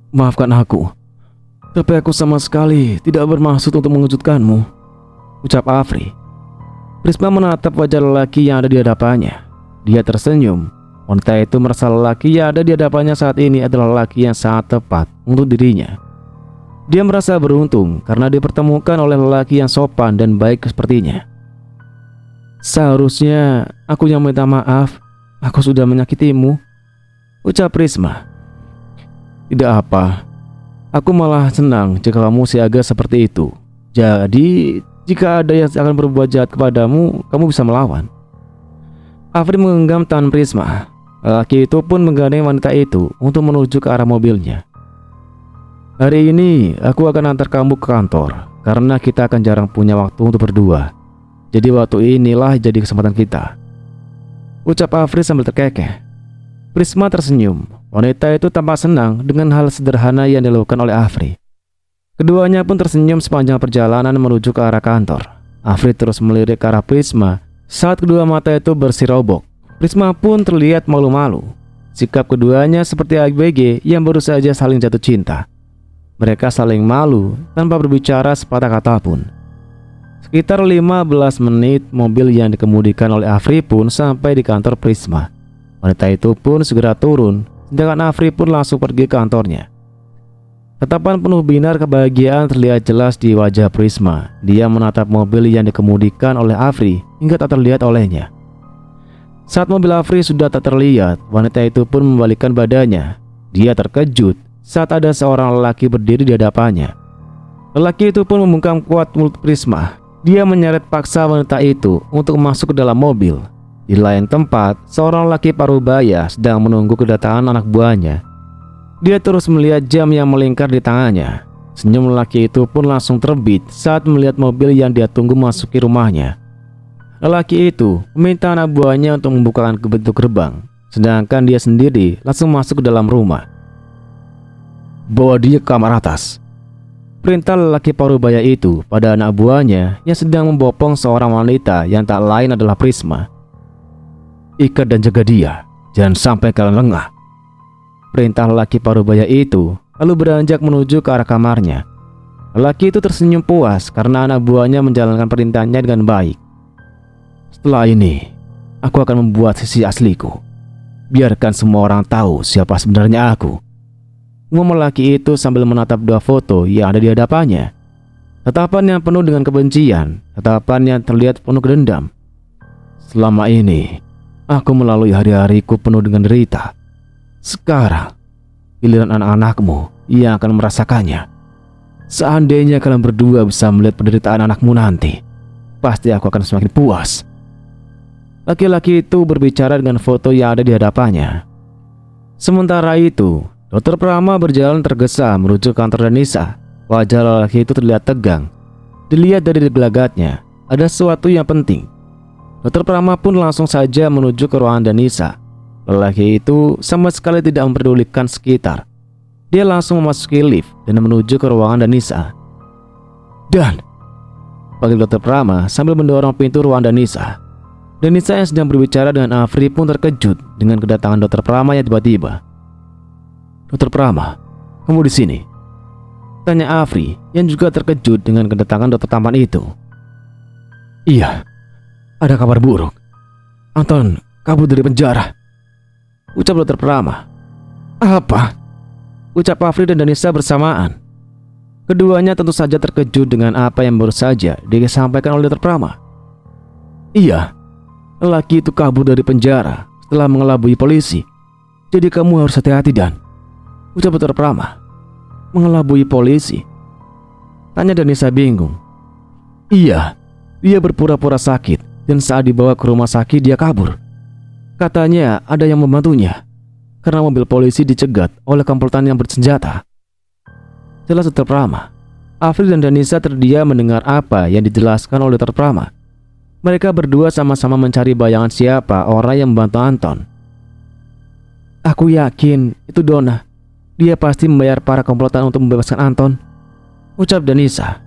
Maafkan aku, tapi aku sama sekali tidak bermaksud untuk mengejutkanmu, ucap Afri. Prisma menatap wajah lelaki yang ada di hadapannya. Dia tersenyum. Wanita itu merasa lelaki yang ada di hadapannya saat ini adalah lelaki yang sangat tepat untuk dirinya. Dia merasa beruntung karena dipertemukan oleh lelaki yang sopan dan baik sepertinya. Seharusnya aku yang minta maaf, aku sudah menyakitimu, ucap Prisma. Tidak apa, aku malah senang jika kamu siaga seperti itu. Jadi jika ada yang akan berbuat jahat kepadamu, kamu bisa melawan. Afri menggenggam tangan Prisma. Lelaki itu pun menggandeng wanita itu untuk menuju ke arah mobilnya. Hari ini aku akan antar kamu ke kantor karena kita akan jarang punya waktu untuk berdua. Jadi waktu inilah jadi kesempatan kita, ucap Afri sambil terkekeh. Prisma tersenyum. Wanita itu tampak senang dengan hal sederhana yang dilakukan oleh Afri. Keduanya pun tersenyum sepanjang perjalanan menuju ke arah kantor. Afri terus melirik ke arah Prisma saat kedua mata itu bersirobok. Prisma pun terlihat malu-malu. Sikap keduanya seperti ABG yang baru saja saling jatuh cinta. Mereka saling malu tanpa berbicara sepatah kata pun. Sekitar 15 menit mobil yang dikemudikan oleh Afri pun sampai di kantor Prisma. Wanita itu pun segera turun, sedangkan Afri pun langsung pergi ke kantornya. Tatapan penuh binar kebahagiaan terlihat jelas di wajah Prisma. Dia menatap mobil yang dikemudikan oleh Afri hingga tak terlihat olehnya. Saat mobil Afri sudah tak terlihat, wanita itu pun membalikkan badannya. Dia terkejut saat ada seorang lelaki berdiri di hadapannya. Lelaki itu pun membungkam kuat mulut Prisma. Dia menyeret paksa wanita itu untuk masuk ke dalam mobil. Di lain tempat, seorang lelaki parubaya sedang menunggu kedatangan anak buahnya. Dia terus melihat jam yang melingkar di tangannya. Senyum lelaki itu pun langsung terbit saat melihat mobil yang dia tunggu masuki rumahnya. Lelaki itu meminta anak buahnya untuk membukakan pintu gerbang, sedangkan dia sendiri langsung masuk ke dalam rumah. Bawa dia ke kamar atas, perintah lelaki parubaya itu pada anak buahnya yang sedang membopong seorang wanita yang tak lain adalah Prisma. Ikat dan jaga dia, jangan sampai kalian lengah, perintah lelaki parubaya itu, lalu beranjak menuju ke arah kamarnya. Lelaki itu tersenyum puas karena anak buahnya menjalankan perintahnya dengan baik. Setelah ini, aku akan membuat sisi asliku. Biarkan semua orang tahu siapa sebenarnya aku, ngomong lelaki itu sambil menatap dua foto yang ada di hadapannya. Tatapan yang penuh dengan kebencian, tatapan yang terlihat penuh dendam. Selama ini, aku melalui hari-hariku penuh dengan derita. Sekarang, giliran anak-anakmu yang akan merasakannya. Seandainya kalian berdua bisa melihat penderitaan anakmu nanti, pasti aku akan semakin puas. Laki-laki itu berbicara dengan foto yang ada di hadapannya. Sementara itu, Dr. Prama berjalan tergesa menuju kantor Danisa. Wajah lelaki itu terlihat tegang. Dilihat dari gelagatnya, ada sesuatu yang penting. Dr. Prama pun langsung saja menuju ke ruangan Danisa. Lelaki itu sama sekali tidak memperdulikan sekitar. Dia langsung memasuki lift dan menuju ke ruangan Danisa. Dan panggil Dr. Prama sambil mendorong pintu ruangan Danisa. Danisa yang sedang berbicara dengan Afri pun terkejut dengan kedatangan Dr. Prama yang tiba-tiba. Dr. Prama, kamu di sini? Tanya Afri yang juga terkejut dengan kedatangan dokter tampan itu. Iya, ada kabar buruk. Anton kabur dari penjara, ucap Dr. Prama. Apa? Ucap Afri dan Danisa bersamaan. Keduanya tentu saja terkejut dengan apa yang baru saja disampaikan oleh Dr. Prama. Iya, lelaki itu kabur dari penjara setelah mengelabui polisi. Jadi kamu harus hati-hati Dan, ucap Dr. Prama. Mengelabui polisi? Tanya Danisa bingung. Iya, dia berpura-pura sakit dan saat dibawa ke rumah sakit dia kabur. Katanya ada yang membantunya karena mobil polisi dicegat oleh komplotan yang bersenjata. Jelas Dr. Prama. Afri dan Danisa terdiam mendengar apa yang dijelaskan oleh Dr. Prama. Mereka berdua sama-sama mencari bayangan siapa orang yang membantu Anton. Aku yakin itu Donna. Dia pasti membayar para komplotan untuk membebaskan Anton, ucap Danisa.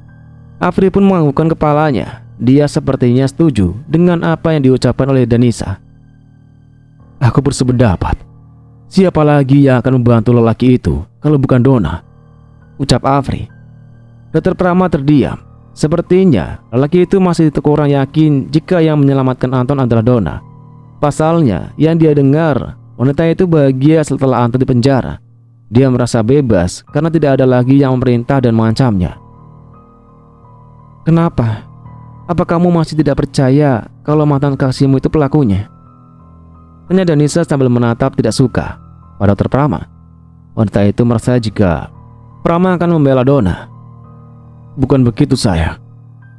Afri pun menganggukkan kepalanya. Dia sepertinya setuju dengan apa yang diucapkan oleh Danisa. Aku bersependapat. Siapa lagi yang akan membantu lelaki itu kalau bukan Donna, ucap Afri. Dr. Prama terdiam. Sepertinya lelaki itu masih kurang yakin jika yang menyelamatkan Anton adalah Donna. Pasalnya yang dia dengar, wanita itu bahagia setelah Anton dipenjara. Dia merasa bebas karena tidak ada lagi yang memerintah dan mengancamnya. Kenapa? Apa kamu masih tidak percaya kalau mantan kekasihmu itu pelakunya? Tanya Danisa sambil menatap tidak suka pada Dr. Prama. Wanita itu merasa jika Prama akan membela Donna. Bukan begitu sayang.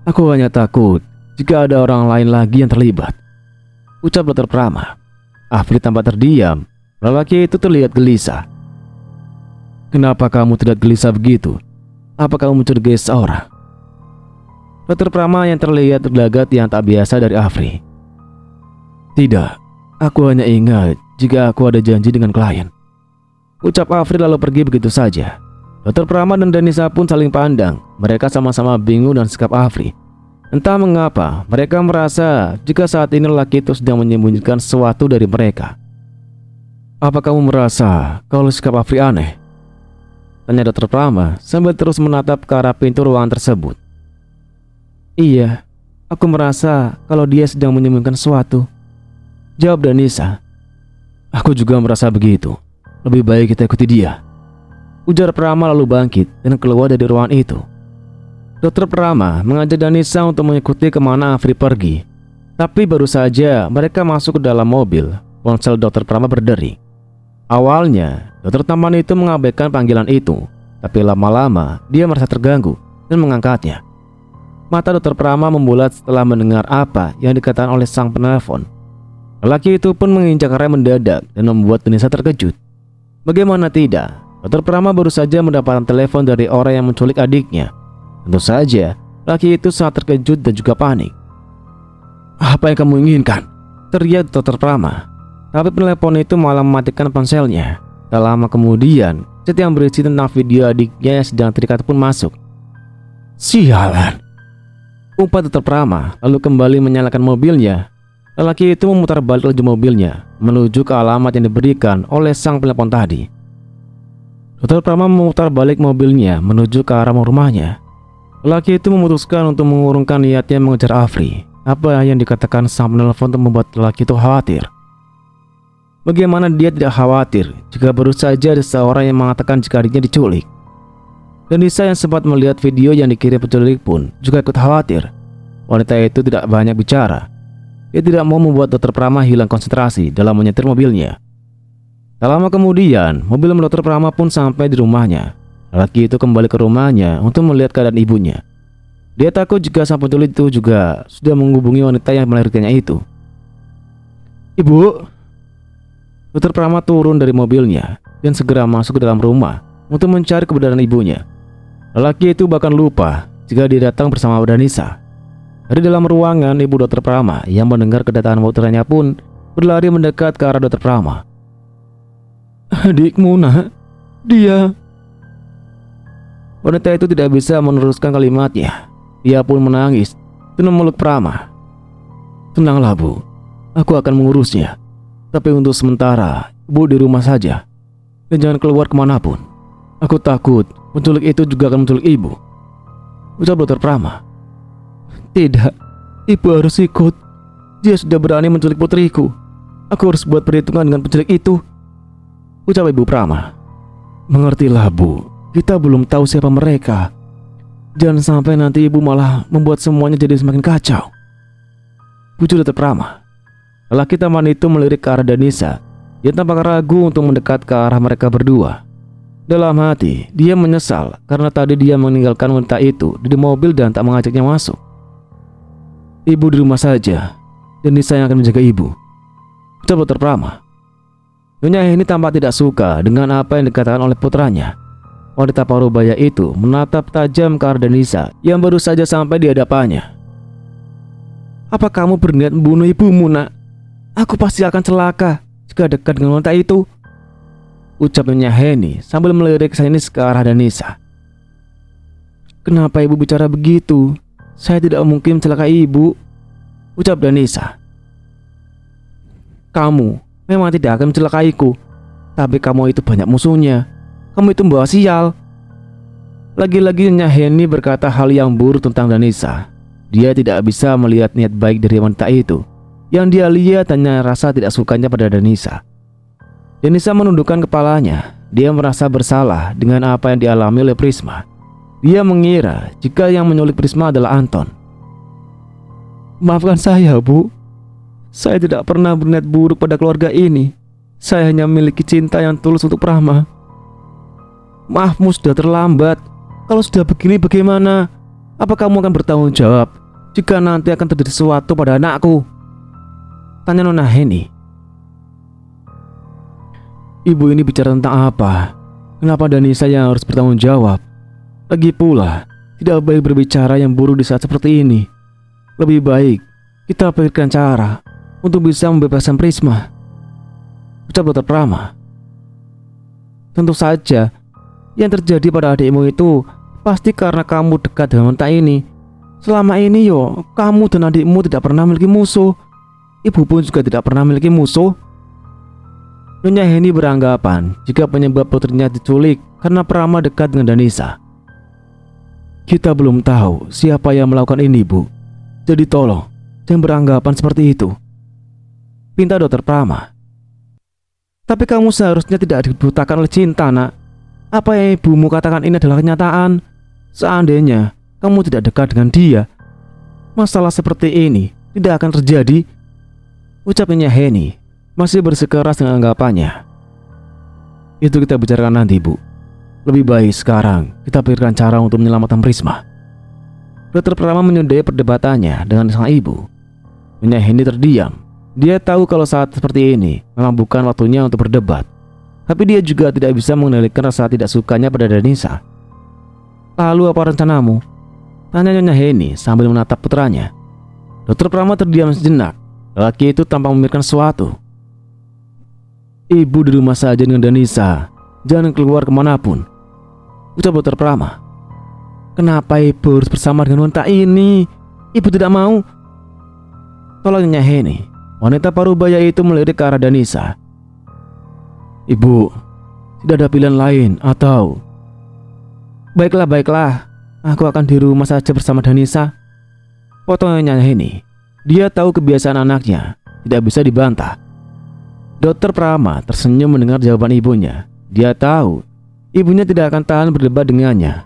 Aku hanya takut jika ada orang lain lagi yang terlibat, ucap Dr. Prama. Afri tampak terdiam. Lelaki itu terlihat gelisah. Kenapa kamu tidak gelisah begitu? Apa kamu mencurigai seorang? Dr. Prama yang terlihat tergelagat yang tak biasa dari Afri. Tidak, aku hanya ingat jika aku ada janji dengan klien, ucap Afri lalu pergi begitu saja. Dr. Prama dan Danisa pun saling pandang. Mereka sama-sama bingung dan sikap Afri. Entah mengapa mereka merasa jika saat ini lelaki itu sedang menyembunyikan sesuatu dari mereka. Apa kamu merasa kalau sikap Afri aneh? Tanya Dr. Prama sambil terus menatap ke arah pintu ruangan tersebut. Iya, aku merasa kalau dia sedang menyembunyikan sesuatu, jawab Danisa. Aku juga merasa begitu. Lebih baik kita ikuti dia, ujar Prama lalu bangkit dan keluar dari ruangan itu. Dr. Prama mengajak Danisa untuk mengikuti kemana Afri pergi. Tapi baru saja mereka masuk ke dalam mobil, ponsel Dr. Prama berdering. Awalnya, dokter tampan itu mengabaikan panggilan itu, tapi lama-lama dia merasa terganggu dan mengangkatnya. Mata Dr. Prama membulat setelah mendengar apa yang dikatakan oleh sang penelpon. Lelaki itu pun menginjak rem mendadak dan membuat Danisa terkejut. Bagaimana tidak, Dr. Prama baru saja mendapatkan telepon dari orang yang menculik adiknya. Tentu saja, lelaki itu sangat terkejut dan juga panik. Apa yang kamu inginkan? Teriak Dr. Prama. Tapi penelpon itu malah mematikan ponselnya. Tak lama kemudian, chat yang berisi tentang video adiknya yang sedang terikat pun masuk. Sialan, umpat Dr. Prama lalu kembali menyalakan mobilnya. Lelaki itu memutar balik laju mobilnya menuju ke alamat yang diberikan oleh sang penelpon tadi. Dr. Prama memutar balik mobilnya menuju ke arah rumahnya. Lelaki itu memutuskan untuk mengurungkan niatnya mengejar Afri. Apa yang dikatakan sang penelpon untuk membuat lelaki itu khawatir. Bagaimana dia tidak khawatir jika baru saja ada seorang yang mengatakan jika adiknya diculik. Danisa yang sempat melihat video yang dikirim penculik pun juga ikut khawatir. Wanita itu tidak banyak bicara. Dia tidak mau membuat Dr. Prama hilang konsentrasi dalam menyetir mobilnya. Tak lama kemudian, mobil Dr. Prama pun sampai di rumahnya. Lelaki itu kembali ke rumahnya untuk melihat keadaan ibunya. Dia takut jika sang penculik itu juga sudah menghubungi wanita yang melahirkannya itu. Ibu, Dr. Prama turun dari mobilnya dan segera masuk ke dalam rumah untuk mencari kebenaran ibunya. Lelaki itu bahkan lupa jika dia datang bersama Danisa. Dari dalam ruangan, ibu Dr. Prama yang mendengar kedatangan putranya pun berlari mendekat ke arah Dr. Prama. Adikmu, nak, dia... Wanita itu tidak bisa meneruskan kalimatnya. Dia pun menangis dan memeluk Prama. Tenanglah bu, aku akan mengurusnya. Tapi untuk sementara, ibu di rumah saja dan jangan keluar kemanapun. Aku takut penculik itu juga akan menculik ibu, ucap Dr. Prama. Tidak, ibu harus ikut. Dia sudah berani menculik putriku. Aku harus buat perhitungan dengan penculik itu, ucap ibu Prama. Mengertilah bu, kita belum tahu siapa mereka. Jangan sampai nanti ibu malah membuat semuanya jadi semakin kacau, ucap Dr. Prama. Lelaki tampan itu melirik ke arah Danisa. Dia tampak ragu untuk mendekat ke arah mereka berdua. Dalam hati, dia menyesal karena tadi dia meninggalkan wanita itu di mobil dan tak mengajaknya masuk. Ibu di rumah saja, Danisa yang akan menjaga ibu, ucap Dr. Prama. Nyonya ini tampak tidak suka dengan apa yang dikatakan oleh putranya. Wanita parubaya itu menatap tajam ke arah Danisa yang baru saja sampai di hadapannya. Apa kamu berniat membunuh ibumu, nak? Aku pasti akan celaka jika dekat dengan wanita itu, ucap Nyonya Heni sambil melirik sinis ke arah Danisa. Kenapa ibu bicara begitu? Saya tidak mungkin mencelakai ibu, ucap Danisa. Kamu memang tidak akan mencelakaiku, tapi kamu itu banyak musuhnya. Kamu itu membawa sial. Lagi-lagi Nyonya Heni berkata hal yang buruk tentang Danisa. Dia tidak bisa melihat niat baik dari wanita itu. Yang dia lihat hanya rasa tidak sukanya pada Danisa. Danisa menundukkan kepalanya. Dia merasa bersalah dengan apa yang dialami oleh Prisma. Dia mengira jika yang menyulik Prisma adalah Anton. Maafkan saya, Bu. Saya tidak pernah berniat buruk pada keluarga ini. Saya hanya memiliki cinta yang tulus untuk Prama. Maafmu sudah terlambat. Kalau sudah begini bagaimana? Apa kamu akan bertanggung jawab jika nanti akan terjadi sesuatu pada anakku? Tanya Nona Heni. Ibu ini bicara tentang apa? Kenapa Danisa yang harus bertanggung jawab? Lagi pula, tidak baik berbicara yang buruk di saat seperti ini. Lebih baik kita pikirkan cara untuk bisa membebaskan Prisma, ucap Dr. Prama. Tentu saja, yang terjadi pada adikmu itu pasti karena kamu dekat dengan wanita ini. Selama ini kamu dan adikmu tidak pernah memiliki musuh. Ibu pun juga tidak pernah memiliki musuh. Nyonya Heni beranggapan jika penyebab putrinya diculik karena Prama dekat dengan Danisa. Kita belum tahu siapa yang melakukan ini, Bu. Jadi tolong jangan beranggapan seperti itu, pinta Dr. Prama. Tapi kamu seharusnya tidak dibutakan oleh cinta, nak. Apa yang ibumu katakan ini adalah kenyataan. Seandainya kamu tidak dekat dengan dia, masalah seperti ini tidak akan terjadi, ucapnya Heni masih bersikeras dengan anggapannya. Itu kita bicarakan nanti, Bu. Lebih baik sekarang kita pikirkan cara untuk menyelamatkan Prisma. Dr. Prama menyudahi perdebatannya dengan sang ibu. Nyonya Heni terdiam. Dia tahu kalau saat seperti ini memang bukan waktunya untuk berdebat. Tapi dia juga tidak bisa mengendalikan rasa tidak sukanya pada Danisa. Lalu apa rencanamu? Tanya Nyonya Heni sambil menatap putranya. Dr. Prama terdiam sejenak. Lelaki itu tampak memikirkan sesuatu. Ibu di rumah saja dengan Danisa. Jangan keluar kemanapun, ucap Dr. Prama. Kenapa ibu harus bersama dengan wanita ini? Ibu tidak mau, tolaknya Heni. Wanita parubaya itu melirik ke arah Danisa. Ibu, tidak ada pilihan lain atau... Baiklah, aku akan di rumah saja bersama Danisa, potongnya Heni. Dia tahu kebiasaan anaknya, tidak bisa dibantah. Dr. Prama tersenyum mendengar jawaban ibunya. Dia tahu ibunya tidak akan tahan berdebat dengannya.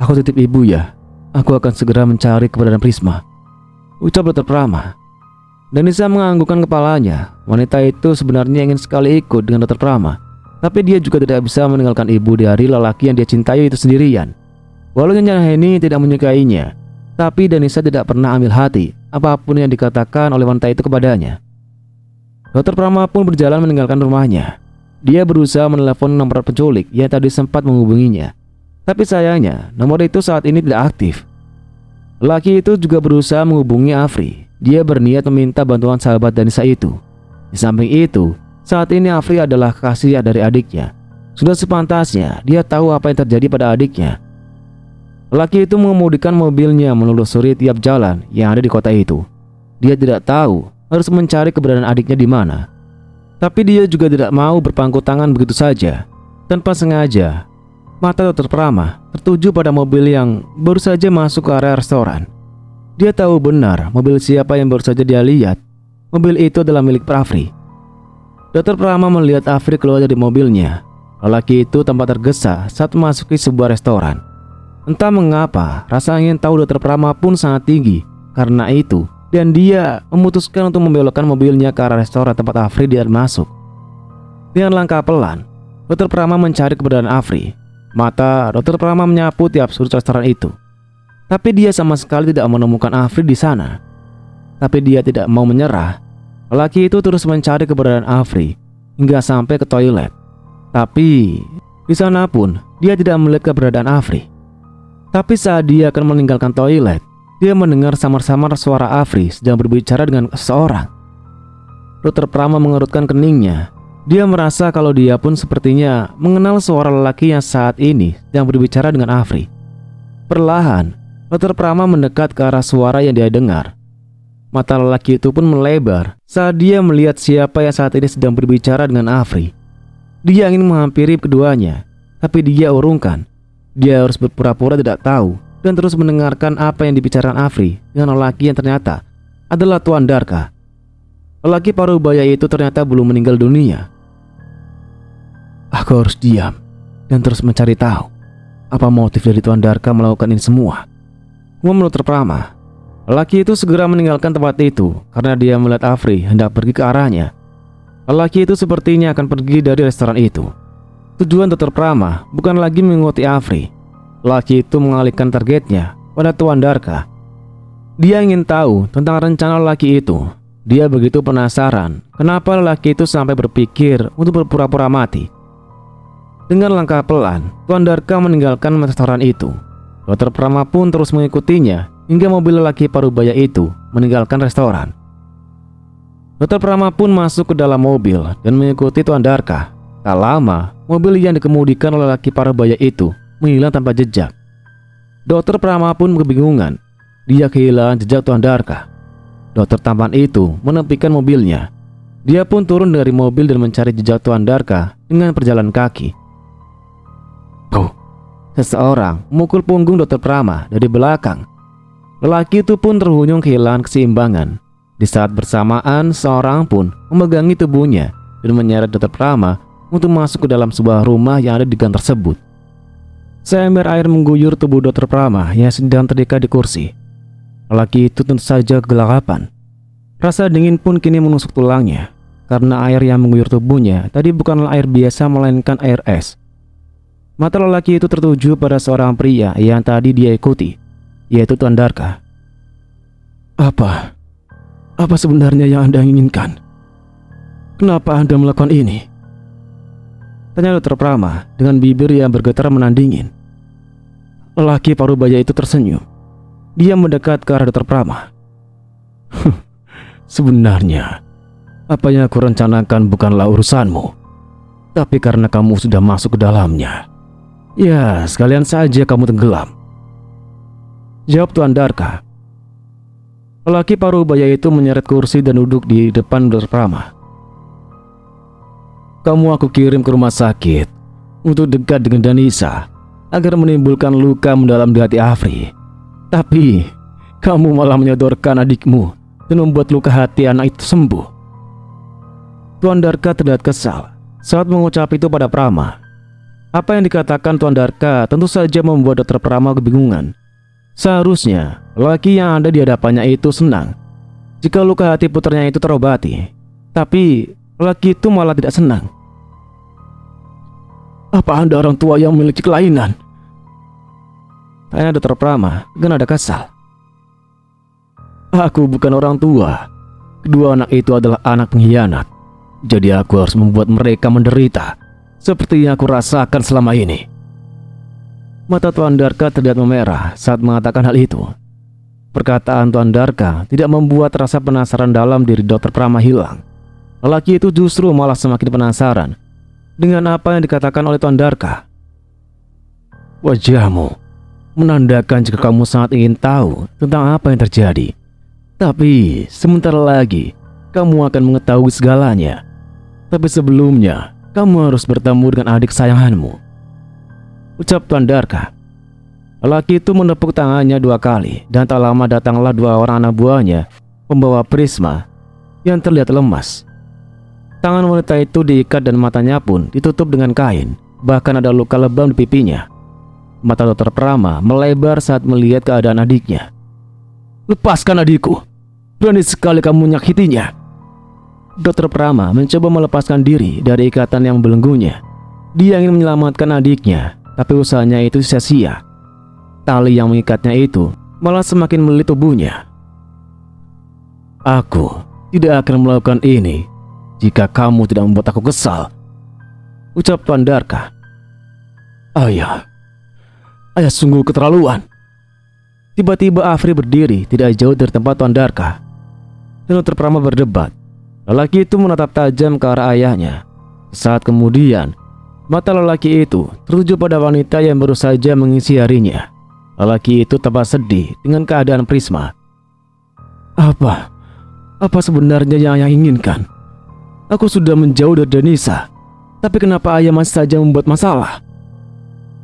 Aku titip ibu ya. Aku akan segera mencari keberadaan Prisma, ucap Dr. Prama. Danisa menganggukkan kepalanya. Wanita itu sebenarnya ingin sekali ikut dengan Dr. Prama, tapi dia juga tidak bisa meninggalkan ibu dari lelaki yang dia cintai itu sendirian. Walau Nyonya Heni tidak menyukainya, tapi Danisa tidak pernah ambil hati apapun yang dikatakan oleh wanita itu kepadanya. Dr. Prama pun berjalan meninggalkan rumahnya. Dia berusaha menelepon nomor penculik yang tadi sempat menghubunginya. Tapi sayangnya nomor itu saat ini tidak aktif. Lelaki itu juga berusaha menghubungi Afri. Dia berniat meminta bantuan sahabat Danisa itu. Di samping itu, saat ini Afri adalah kekasih dari adiknya. Sudah sepantasnya dia tahu apa yang terjadi pada adiknya. Lelaki itu mengemudikan mobilnya menelusuri tiap jalan yang ada di kota itu. Dia tidak tahu harus mencari keberadaan adiknya di mana. Tapi dia juga tidak mau berpangku tangan begitu saja. Tanpa sengaja, mata Dr. Prama tertuju pada mobil yang baru saja masuk ke area restoran. Dia tahu benar mobil siapa yang baru saja dia lihat. Mobil itu adalah milik Afri. Dr. Prama melihat Afri keluar dari mobilnya. Lelaki itu tampak tergesa saat memasuki sebuah restoran. Entah mengapa, rasa ingin tahu Dr. Prama pun sangat tinggi. Karena itu, dan dia memutuskan untuk membelokkan mobilnya ke arah restoran tempat Afri dia masuk. Dengan langkah pelan, Dr. Prama mencari keberadaan Afri. Mata Dr. Prama menyapu tiap sudut restoran itu. Tapi dia sama sekali tidak menemukan Afri di sana. Tapi dia tidak mau menyerah. Lelaki itu terus mencari keberadaan Afri hingga sampai ke toilet. Tapi di sana pun dia tidak melihat keberadaan Afri. Tapi saat dia akan meninggalkan toilet, dia mendengar samar-samar suara Afri sedang berbicara dengan seseorang. Dr. Prama mengerutkan keningnya. Dia merasa kalau dia pun sepertinya mengenal suara lelaki yang saat ini sedang berbicara dengan Afri. Perlahan, Dr. Prama mendekat ke arah suara yang dia dengar. Mata lelaki itu pun melebar saat dia melihat siapa yang saat ini sedang berbicara dengan Afri. Dia ingin menghampiri keduanya, tapi dia urungkan. Dia harus berpura-pura tidak tahu dan terus mendengarkan apa yang dibicarakan Afri dengan lelaki yang ternyata adalah Tuan Darka. Lelaki parubaya itu ternyata belum meninggal dunia. Aku harus diam dan terus mencari tahu apa motif dari Tuan Darka melakukan ini semua. Menurut Prama, lelaki itu segera meninggalkan tempat itu karena dia melihat Afri hendak pergi ke arahnya. Lelaki itu sepertinya akan pergi dari restoran itu. Tujuan Dr. Prama bukan lagi mengikuti Afri. Lelaki itu mengalihkan targetnya pada Tuan Darka. Dia ingin tahu tentang rencana lelaki itu. Dia begitu penasaran kenapa lelaki itu sampai berpikir untuk berpura-pura mati. Dengan langkah pelan, Tuan Darka meninggalkan restoran itu. Dr. Prama pun terus mengikutinya hingga mobil lelaki parubaya itu meninggalkan restoran. Dr. Prama pun masuk ke dalam mobil dan mengikuti Tuan Darka. Tak lama, mobil yang dikemudikan oleh lelaki parubaya itu menghilang tanpa jejak. Dr. Prama pun kebingungan. Dia kehilangan jejak Tuan Darka. Dokter tampan itu menepikan mobilnya. Dia pun turun dari mobil dan mencari jejak Tuan Darka dengan berjalan kaki. Seseorang memukul punggung Dr. Prama dari belakang. Lelaki itu pun terhuyung kehilangan keseimbangan. Di saat bersamaan, seorang pun memegangi tubuhnya dan menyeret Dr. Prama untuk masuk ke dalam sebuah rumah yang ada di gang tersebut. Seember air mengguyur tubuh Dr. Prama yang sedang terikat di kursi. Lelaki itu tentu saja kegelapan. Rasa dingin pun kini menusuk tulangnya, karena air yang mengguyur tubuhnya tadi bukanlah air biasa melainkan air es. Mata lelaki itu tertuju pada seorang pria yang tadi dia ikuti, yaitu Tuan Darka. Apa sebenarnya yang Anda inginkan? Kenapa Anda melakukan ini? Tanya Dr. Prama dengan bibir yang bergetar menandingin. Lelaki parubaya itu tersenyum. Dia mendekat ke arah Dr. Prama. Sebenarnya, apa yang aku rencanakan bukanlah urusanmu. Tapi karena kamu sudah masuk ke dalamnya, ya sekalian saja kamu tenggelam, jawab Tuan Darka. Lelaki parubaya itu menyeret kursi dan duduk di depan Dr. Prama. Kamu aku kirim ke rumah sakit untuk dekat dengan Danisa agar menimbulkan luka mendalam di hati Afri. Tapi kamu malah menyodorkan adikmu dan membuat luka hati anak itu sembuh. Tuan Darka terlihat kesal saat mengucap itu pada Prama. Apa yang dikatakan Tuan Darka tentu saja membuat Dr. Prama kebingungan. Seharusnya lelaki yang ada di hadapannya itu senang jika luka hati putranya itu terobati. Tapi lelaki itu malah tidak senang. Apa Anda orang tua yang memiliki kelainan? Tanya Dr. Prama dengan nada kesal. Aku bukan orang tua. Kedua anak itu adalah anak pengkhianat. Jadi aku harus membuat mereka menderita seperti yang aku rasakan selama ini. Mata Tuan Darka terlihat memerah saat mengatakan hal itu. Perkataan Tuan Darka tidak membuat rasa penasaran dalam diri Dr. Prama hilang. Lelaki itu justru malah semakin penasaran dengan apa yang dikatakan oleh Tuan Darka. Wajahmu menandakan jika kamu sangat ingin tahu tentang apa yang terjadi. Tapi sebentar lagi kamu akan mengetahui segalanya. Tapi sebelumnya kamu harus bertemu dengan adik sayanganmu, ucap Tuan Darka. Lelaki itu menepuk tangannya 2 kali dan tak lama datanglah 2 orang anak buahnya membawa Prisma yang terlihat lemas. Tangan wanita itu diikat dan matanya pun ditutup dengan kain. Bahkan ada luka lebam di pipinya. Mata Dr. Prama melebar saat melihat keadaan adiknya. Lepaskan adikku. Berani sekali kamu menyakitinya. Dr. Prama mencoba melepaskan diri dari ikatan yang membelenggunya. Dia ingin menyelamatkan adiknya, tapi usahanya itu sia-sia. Tali yang mengikatnya itu malah semakin melilit tubuhnya. Aku tidak akan melakukan ini jika kamu tidak membuat aku kesal, ucap Tuan Darka. Ayah sungguh keterlaluan. Tiba-tiba Afri berdiri tidak jauh dari tempat Tuan Darka. Dan Dr. Prama berdebat. Lelaki itu menatap tajam ke arah ayahnya. Saat kemudian, mata lelaki itu tertuju pada wanita yang baru saja mengisi harinya. Lelaki itu tampak sedih dengan keadaan Prisma. Apa sebenarnya yang ayah inginkan? Aku sudah menjauh dari Danisa, tapi kenapa ayah masih saja membuat masalah?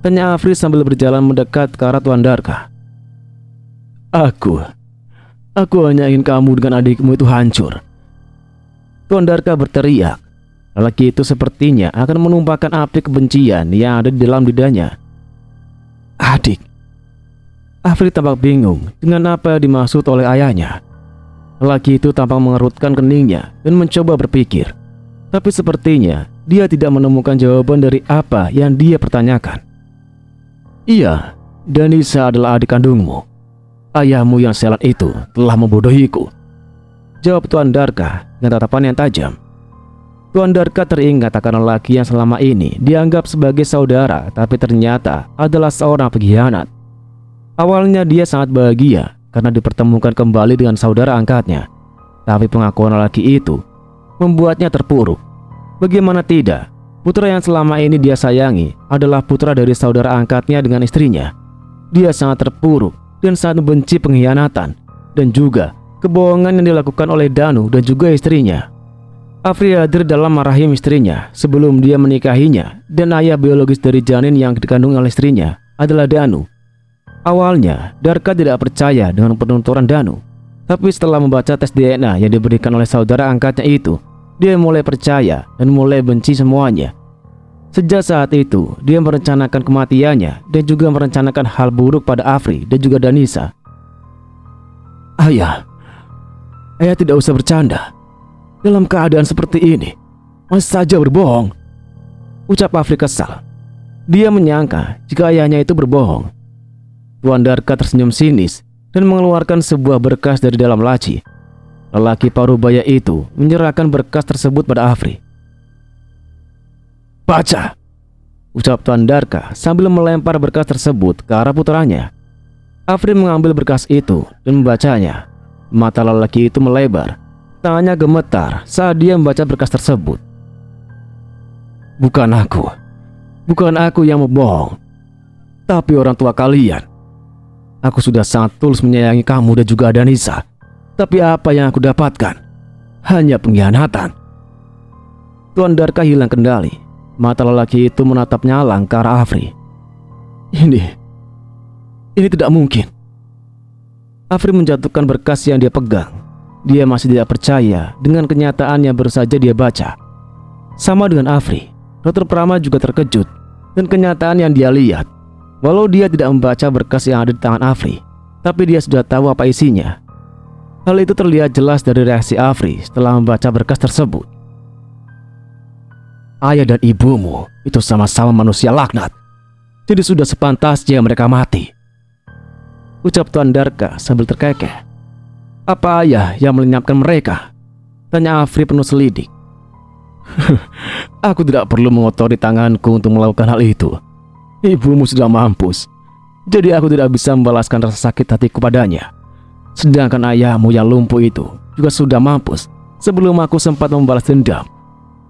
Tanya Afri sambil berjalan mendekat ke arah Tuan Darka. Aku hanya ingin kamu dengan adikmu itu hancur. Tuan Darka berteriak. Lelaki itu sepertinya akan menumpahkan api kebencian yang ada di dalam lidahnya. Adik. Afri tampak bingung dengan apa yang dimaksud oleh ayahnya. Lelaki itu tampak mengerutkan keningnya dan mencoba berpikir. Tapi sepertinya dia tidak menemukan jawaban dari apa yang dia pertanyakan. Iya, Danisa adalah adik kandungmu. Ayahmu yang sialan itu telah membodohiku, jawab Tuan Darka dengan tatapan yang tajam. Tuan Darka teringat akan lelaki yang selama ini dianggap sebagai saudara, tapi ternyata adalah seorang pengkhianat. Awalnya dia sangat bahagia karena dipertemukan kembali dengan saudara angkatnya, tapi pengakuan lelaki itu membuatnya terpuruk. Bagaimana tidak, putra yang selama ini dia sayangi adalah putra dari saudara angkatnya dengan istrinya. Dia sangat terpuruk dan sangat membenci pengkhianatan dan juga kebohongan yang dilakukan oleh Danu dan juga istrinya. Afri hadir dalam rahim istrinya sebelum dia menikahinya, dan ayah biologis dari janin yang dikandung oleh istrinya adalah Danu. Awalnya Darka tidak percaya dengan penuturan Danu, tapi setelah membaca tes DNA yang diberikan oleh saudara angkatnya itu, dia mulai percaya dan mulai benci semuanya. Sejak saat itu, dia merencanakan kematiannya dan juga merencanakan hal buruk pada Afri dan juga Danisa. Ayah tidak usah bercanda. Dalam keadaan seperti ini, masih saja berbohong, ucap Afri kesal. Dia menyangka jika ayahnya itu berbohong. Tuan Darka tersenyum sinis dan mengeluarkan sebuah berkas dari dalam laci. Lelaki parubaya itu menyerahkan berkas tersebut pada Afri. Baca, ucap Tuan Darka sambil melempar berkas tersebut ke arah putranya. Afri mengambil berkas itu dan membacanya. Mata lelaki itu melebar, tangannya gemetar saat dia membaca berkas tersebut. Bukan aku yang membohong, tapi orang tua kalian. Aku sudah sangat tulus menyayangi kamu dan juga Danisa. Tapi apa yang aku dapatkan hanya pengkhianatan. Tuan Darka hilang kendali. Mata lelaki itu menatap nyalang ke arah Afri. Ini tidak mungkin. Afri menjatuhkan berkas yang dia pegang. Dia masih tidak percaya dengan kenyataan yang baru saja dia baca. Sama dengan Afri, Dr. Prama juga terkejut dan kenyataan yang dia lihat. Walau dia tidak membaca berkas yang ada di tangan Afri, tapi dia sudah tahu apa isinya. Hal itu terlihat jelas dari reaksi Afri setelah membaca berkas tersebut. Ayah dan ibumu itu sama-sama manusia laknat, jadi sudah sepantasnya mereka mati, ucap Tuan Darka sambil terkekeh. Apa ayah yang melenyapkan mereka? Tanya Afri penuh selidik. Aku tidak perlu mengotori tanganku untuk melakukan hal itu. Ibumu sudah mampus, jadi aku tidak bisa membalaskan rasa sakit hatiku padanya. Sedangkan ayahmu yang lumpuh itu juga sudah mampus sebelum aku sempat membalas dendam.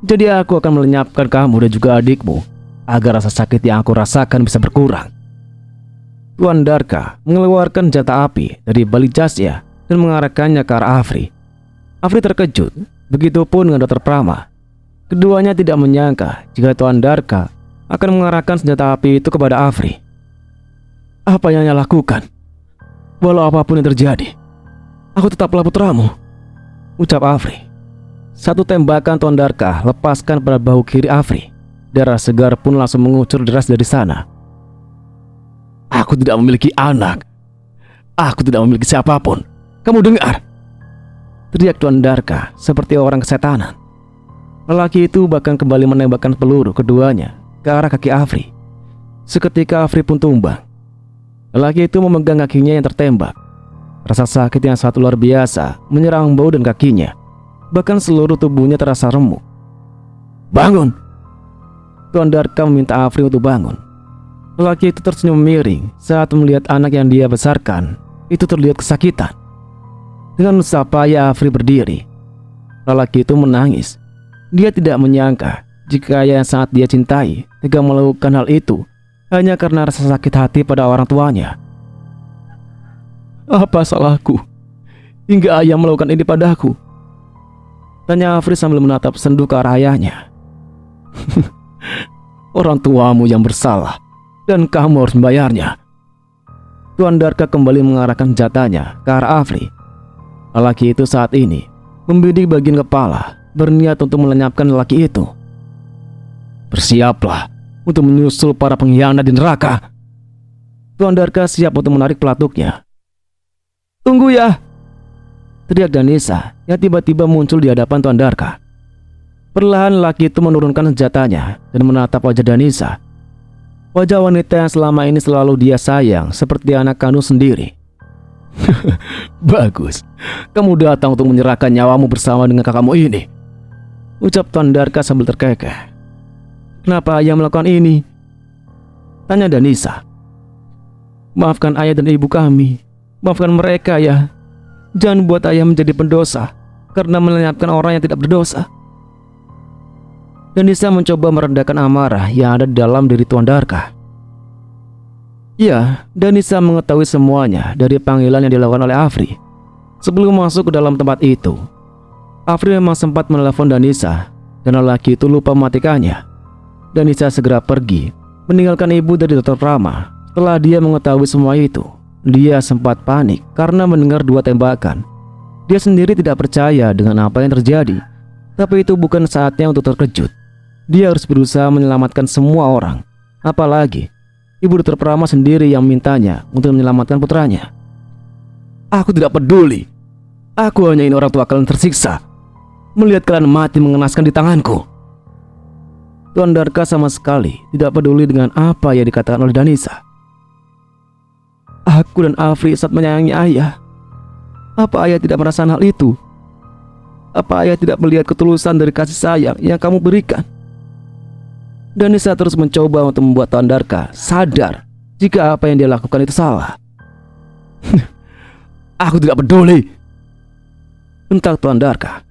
Jadi aku akan melenyapkan kamu dan juga adikmu agar rasa sakit yang aku rasakan bisa berkurang. Tuan Darka mengeluarkan senjata api dari balik jasnya dan mengarahkannya ke arah Afri. Afri terkejut, begitupun dengan Dr. Prama. Keduanya tidak menyangka jika Tuan Darka akan mengarahkan senjata api itu kepada Afri. Apa yang ia lakukan? Walau apapun yang terjadi, aku tetaplah putramu, ucap Afri. Satu tembakan Tuan Darka lepaskan pada bahu kiri Afri. Darah segar pun langsung mengucur deras dari sana. Aku tidak memiliki anak. Aku tidak memiliki siapapun. Kamu dengar? Teriak Tuan Darka seperti orang kesetanan. Lelaki itu bahkan kembali menembakkan peluru keduanya ke arah kaki Afri. Seketika Afri pun tumbang. Lelaki itu memegang kakinya yang tertembak. Rasa sakit yang sangat luar biasa menyerang bahu dan kakinya. Bahkan seluruh tubuhnya terasa remuk. Bangun! Tuan Darka meminta Afri untuk bangun. Lelaki itu tersenyum miring saat melihat anak yang dia besarkan itu terlihat kesakitan. Dengan susah payah Afri berdiri. Lelaki itu menangis. Dia tidak menyangka jika ayah yang sangat dia cintai tega melakukan hal itu hanya karena rasa sakit hati pada orang tuanya. Apa salahku hingga ayah melakukan ini padaku? Tanya Afri sambil menatap sendu ke arah ayahnya. Orang tuamu yang bersalah dan kamu harus membayarnya. Tuan Darka kembali mengarahkan senjatanya ke arah Afri. Lelaki itu saat ini membidik bagian kepala, berniat untuk melenyapkan lelaki itu. Bersiaplah untuk menyusul para pengkhianat di neraka. Tuan Darka siap untuk menarik pelatuknya. Tunggu ya! Teriak Danisa yang tiba-tiba muncul di hadapan Tuan Darka. Perlahan lelaki itu menurunkan senjatanya dan menatap wajah Danisa. Wajah wanita yang selama ini selalu dia sayang seperti anak kandung sendiri. Bagus, kamu datang untuk menyerahkan nyawamu bersama dengan kakakmu ini, ucap Tuan Darka sambil terkekeh. Kenapa ayah melakukan ini? Tanya Danisa. Maafkan ayah dan ibu kami. Maafkan mereka ya. Jangan buat ayah menjadi pendosa karena melenyapkan orang yang tidak berdosa. Danisa mencoba meredakan amarah yang ada di dalam diri Tuan Darka. Ya, Danisa mengetahui semuanya dari panggilan yang dilakukan oleh Afri. Sebelum masuk ke dalam tempat itu, Afri memang sempat menelepon Danisa dan lelaki itu lupa mematikannya. Danisa segera pergi, meninggalkan ibu dari Dr. Prama. Setelah dia mengetahui semua itu, dia sempat panik karena mendengar 2 tembakan. Dia sendiri tidak percaya dengan apa yang terjadi, tapi itu bukan saatnya untuk terkejut. Dia harus berusaha menyelamatkan semua orang. Apalagi ibu Dr. Prama sendiri yang mintanya untuk menyelamatkan putranya. Aku tidak peduli. Aku hanya ingin orang tua kalian tersiksa melihat kalian mati mengenaskan di tanganku. Tuan Darka sama sekali tidak peduli dengan apa yang dikatakan oleh Danisa. Aku dan Afri sangat menyayangi ayah. Apa ayah tidak merasakan hal itu? Apa ayah tidak melihat ketulusan dari kasih sayang yang kamu berikan? Danisa terus mencoba untuk membuat Tuan Darka sadar jika apa yang dia lakukan itu salah. Aku tidak peduli, bentak Tuan Darka.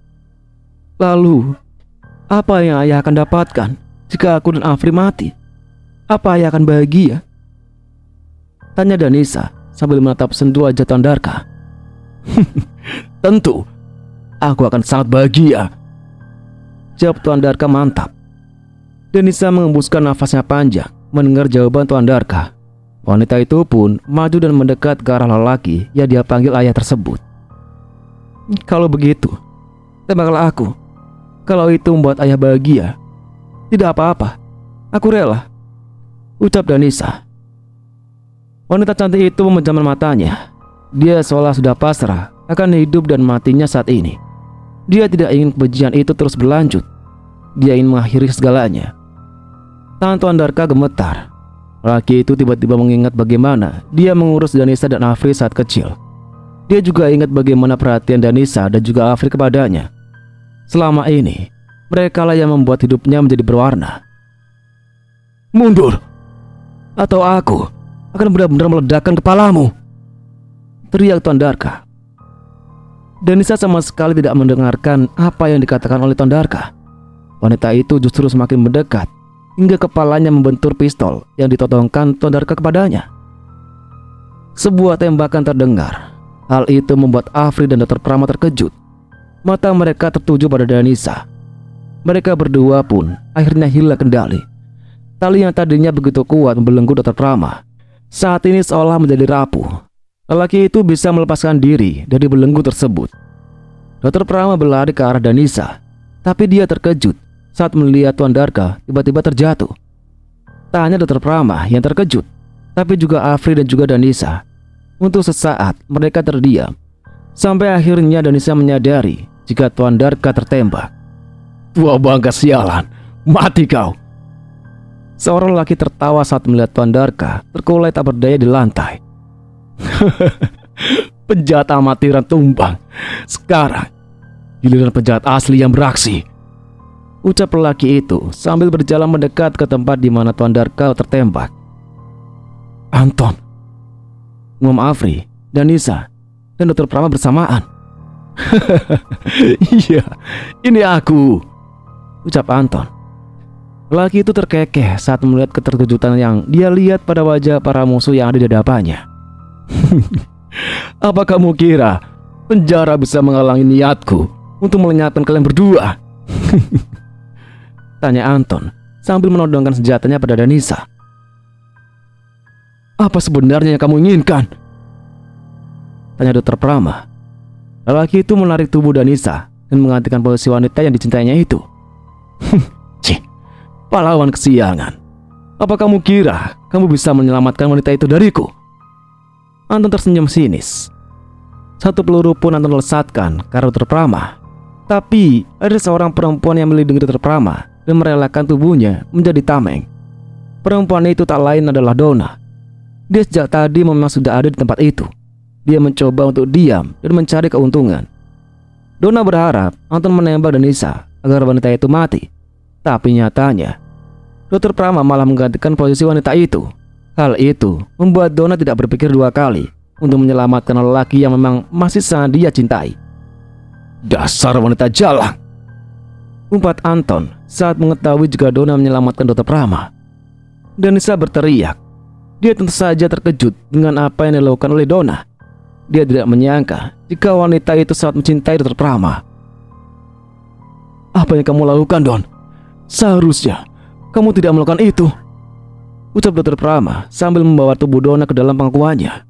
Lalu, apa yang ayah akan dapatkan jika aku dan Afri mati? Apa ayah akan bahagia? Tanya Danisa sambil menatap sendu wajah Tuan Darka. Tentu, aku akan sangat bahagia, jawab Tuan Darka mantap. Danisa mengembuskan nafasnya panjang mendengar jawaban Tuan Darka. Wanita itu pun maju dan mendekat ke arah lelaki yang dia panggil ayah tersebut. Kalau begitu, tembaklah aku. Kalau itu membuat ayah bahagia, tidak apa-apa, aku rela, ucap Danisa. Wanita cantik itu memejamkan matanya. Dia seolah sudah pasrah akan hidup dan matinya saat ini. Dia tidak ingin kebencian itu terus berlanjut. Dia ingin mengakhiri segalanya. Tangan Tuan Darka gemetar. Laki itu tiba-tiba mengingat bagaimana dia mengurus Danisa dan Afri saat kecil. Dia juga ingat bagaimana perhatian Danisa dan juga Afri kepadanya. Selama ini, mereka lah yang membuat hidupnya menjadi berwarna. Mundur, atau aku akan benar-benar meledakkan kepalamu, teriak Tuan Darka. Danisa sama sekali tidak mendengarkan apa yang dikatakan oleh Tuan Darka. Wanita itu justru semakin mendekat hingga kepalanya membentur pistol yang ditodongkan Tuan Darka kepadanya. Sebuah tembakan terdengar. Hal itu membuat Afri dan Dr. Prama terkejut. Mata mereka tertuju pada Danisa. Mereka berdua pun akhirnya hilang kendali. Tali yang tadinya begitu kuat membelenggu Dr. Prama saat ini seolah menjadi rapuh. Lelaki itu bisa melepaskan diri dari belenggu tersebut. Dr. Prama berlari ke arah Danisa, tapi dia terkejut saat melihat Tuan Darka tiba-tiba terjatuh. Tak hanya Dr. Prama yang terkejut, tapi juga Afri dan juga Danisa. Untuk sesaat mereka terdiam, sampai akhirnya Danisa menyadari jika Tuan Darka tertembak. Tua bangka sialan, mati kau! Seorang lelaki tertawa saat melihat Tuan Darka terkulai tak berdaya di lantai. Penjahat amatiran tumbang. Sekarang giliran penjahat asli yang beraksi, ucap lelaki itu sambil berjalan mendekat ke tempat di mana Tuan Darka tertembak. Anton, ngomong Afri, Danisa, dan Dr. Prama bersamaan. Iya, ini aku, ucap Anton. Lelaki itu terkekeh saat melihat keterkejutan yang dia lihat pada wajah para musuh yang ada di hadapannya. Apa kamu kira penjara bisa menghalangi niatku untuk melenyapkan kalian berdua? Tanya Anton sambil menodongkan senjatanya pada Danisa. Apa sebenarnya yang kamu inginkan? Tanya Dokter Prama. Lelaki itu menarik tubuh Danisa dan menggantikan posisi wanita yang dicintainya itu. Cih, pahlawan kesiangan. Apa kamu kira kamu bisa menyelamatkan wanita itu dariku? Anton tersenyum sinis. Satu peluru pun Anton lesatkan ke arah Dokter Prama. Tapi ada seorang perempuan yang melindungi Dokter Prama dan merelakan tubuhnya menjadi tameng. Perempuan itu tak lain adalah Donna. Dia sejak tadi memang sudah ada di tempat itu. Dia mencoba untuk diam dan mencari keuntungan. Donna berharap Anton menembak Danisa agar wanita itu mati. Tapi nyatanya Dokter Prama malah menggantikan posisi wanita itu. Hal itu membuat Donna tidak berpikir dua kali untuk menyelamatkan lelaki yang memang masih sangat dia cintai. Dasar wanita jalang, umpat Anton saat mengetahui jika Donna menyelamatkan Dokter Prama. Danisa berteriak. Dia tentu saja terkejut dengan apa yang dilakukan oleh Donna. Dia tidak menyangka jika wanita itu sangat mencintai Dokter Prama. Apa yang kamu lakukan, Don? Seharusnya kamu tidak melakukan itu, ucap Dokter Prama sambil membawa tubuh Donna ke dalam pangkuannya.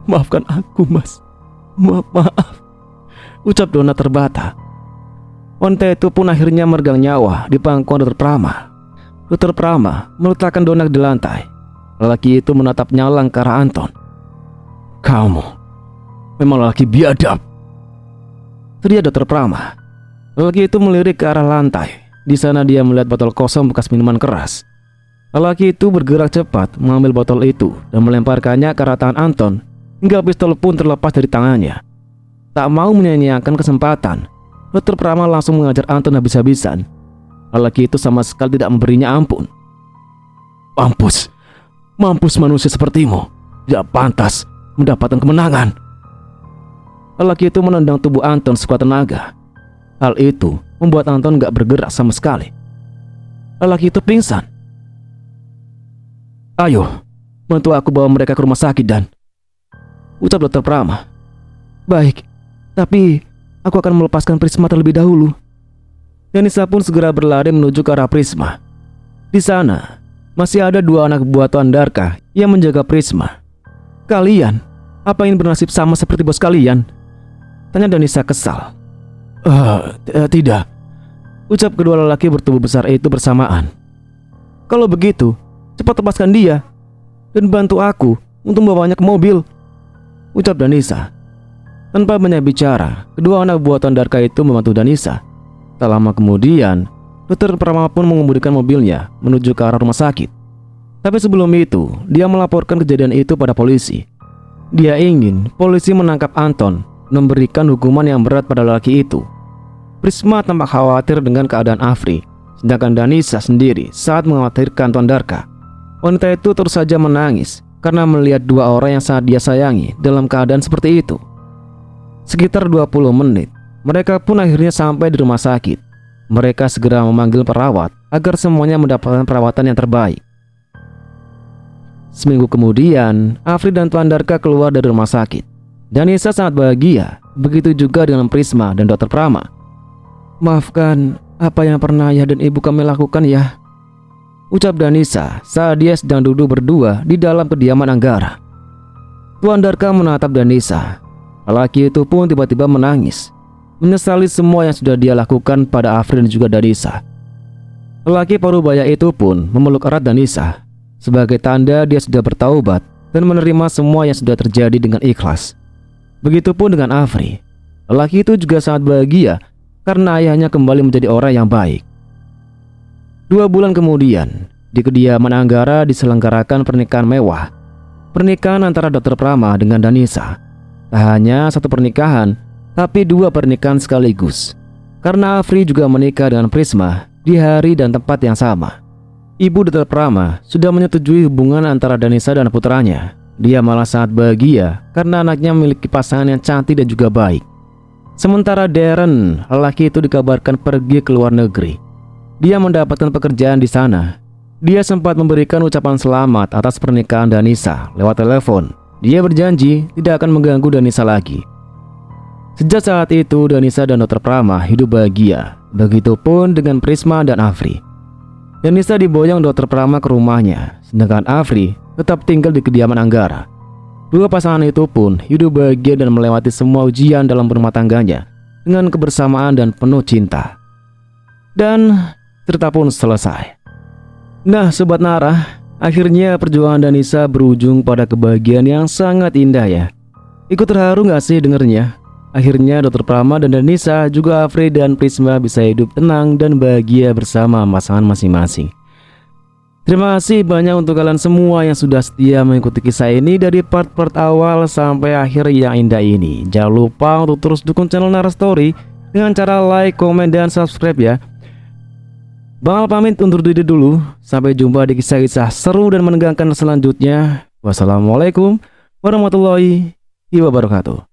Maafkan aku, Mas. Maaf, ucap Donna terbata. Wanita itu pun akhirnya meregang nyawa di pangkuan Dokter Prama. Dokter Prama meletakkan Donna di lantai. Lelaki itu menatap nyalang ke arah Anton. Kamu memang lelaki biadab, teriak Dokter Prama. Lelaki itu melirik ke arah lantai. Di sana dia melihat botol kosong bekas minuman keras. Lelaki itu bergerak cepat mengambil botol itu dan melemparkannya ke arah tangan Anton hingga pistol pun terlepas dari tangannya. Tak mau menyia-nyiakan kesempatan, Dokter Prama langsung mengajar Anton habis-habisan. Lelaki itu sama sekali tidak memberinya ampun. Mampus manusia sepertimu, tidak pantas mendapatkan kemenangan. Lelaki itu menendang tubuh Anton sekuat tenaga. Hal itu membuat Anton gak bergerak sama sekali. Lelaki itu pingsan. Ayo, bantu aku bawa mereka ke rumah sakit, Dan, ucap Dokter Prama. Baik, tapi aku akan melepaskan Prisma terlebih dahulu. Danisa pun segera berlari menuju ke arah Prisma. Di sana masih ada dua anak buah Tuan Darka yang menjaga Prisma. Kalian, apa ingin bernasib sama seperti bos kalian? Tanya Danisa kesal. Tidak, ucap kedua lelaki bertubuh besar itu bersamaan. Kalau begitu, cepat lepaskan dia dan bantu aku untuk membawanya ke mobil, ucap Danisa. Tanpa banyak bicara, kedua anak buah Tuan Darka itu membantu Danisa. Tak lama kemudian, Dokter Prama pun mengemudikan mobilnya menuju ke arah rumah sakit. Tapi sebelum itu, dia melaporkan kejadian itu pada polisi. Dia ingin polisi menangkap Anton, memberikan hukuman yang berat pada lelaki itu. Prisma tampak khawatir dengan keadaan Afri, sedangkan Danisa sendiri saat mengkhawatirkan Tuan Darka. Wanita itu terus saja menangis karena melihat dua orang yang sangat dia sayangi dalam keadaan seperti itu. Sekitar 20 menit, mereka pun akhirnya sampai di rumah sakit. Mereka segera memanggil perawat agar semuanya mendapatkan perawatan yang terbaik. Seminggu kemudian, Afri dan Tuan Darka keluar dari rumah sakit. Danisa sangat bahagia, begitu juga dengan Prisma dan Dokter Prama. Maafkan apa yang pernah ayah dan ibu kami lakukan ya, ucap Danisa saat dia sedang duduk berdua di dalam kediaman Anggara. Tuan Darka menatap Danisa. Lelaki itu pun tiba-tiba menangis, menyesali semua yang sudah dia lakukan pada Afri dan juga Danisa. Lelaki parubaya itu pun memeluk erat Danisa sebagai tanda dia sudah bertaubat dan menerima semua yang sudah terjadi dengan ikhlas. Begitupun dengan Afri. Lelaki itu juga sangat bahagia karena ayahnya kembali menjadi orang yang baik. 2 bulan kemudian, di kediaman Anggara diselenggarakan pernikahan mewah. Pernikahan antara Dokter Prama dengan Danisa. Tak hanya satu pernikahan, tapi 2 pernikahan sekaligus. Karena Afri juga menikah dengan Prisma di hari dan tempat yang sama. Ibu Dokter Prama sudah menyetujui hubungan antara Danisa dan putranya. Dia malah sangat bahagia karena anaknya memiliki pasangan yang cantik dan juga baik. Sementara Darren, lelaki itu dikabarkan pergi ke luar negeri. dia mendapatkan pekerjaan di sana. Dia sempat memberikan ucapan selamat atas pernikahan Danisa lewat telepon. Dia berjanji tidak akan mengganggu Danisa lagi. Sejak saat itu, Danisa dan Dr. Prama hidup bahagia. Begitupun dengan Prisma dan Afri. Danisa diboyong Dr. Prama ke rumahnya, sedangkan Afri tetap tinggal di kediaman Anggara. Dua pasangan itu pun hidup bahagia dan melewati semua ujian dalam berumah tangganya dengan kebersamaan dan penuh cinta. Dan cerita pun selesai. Nah Sobat Nara, akhirnya perjuangan Danisa berujung pada kebahagiaan yang sangat indah ya. Ikut terharu gak sih dengernya? Akhirnya Dr. Prama dan Danisa, juga Afri dan Prisma bisa hidup tenang dan bahagia bersama pasangan masing-masing. Terima kasih banyak untuk kalian semua yang sudah setia mengikuti kisah ini dari part-part awal sampai akhir yang indah ini. Jangan lupa untuk terus dukung channel Nara Story dengan cara like, komen, dan subscribe ya. Bang Al pamit undur diri dulu. Sampai jumpa di kisah-kisah seru dan menegangkan selanjutnya. Wassalamualaikum warahmatullahi wabarakatuh.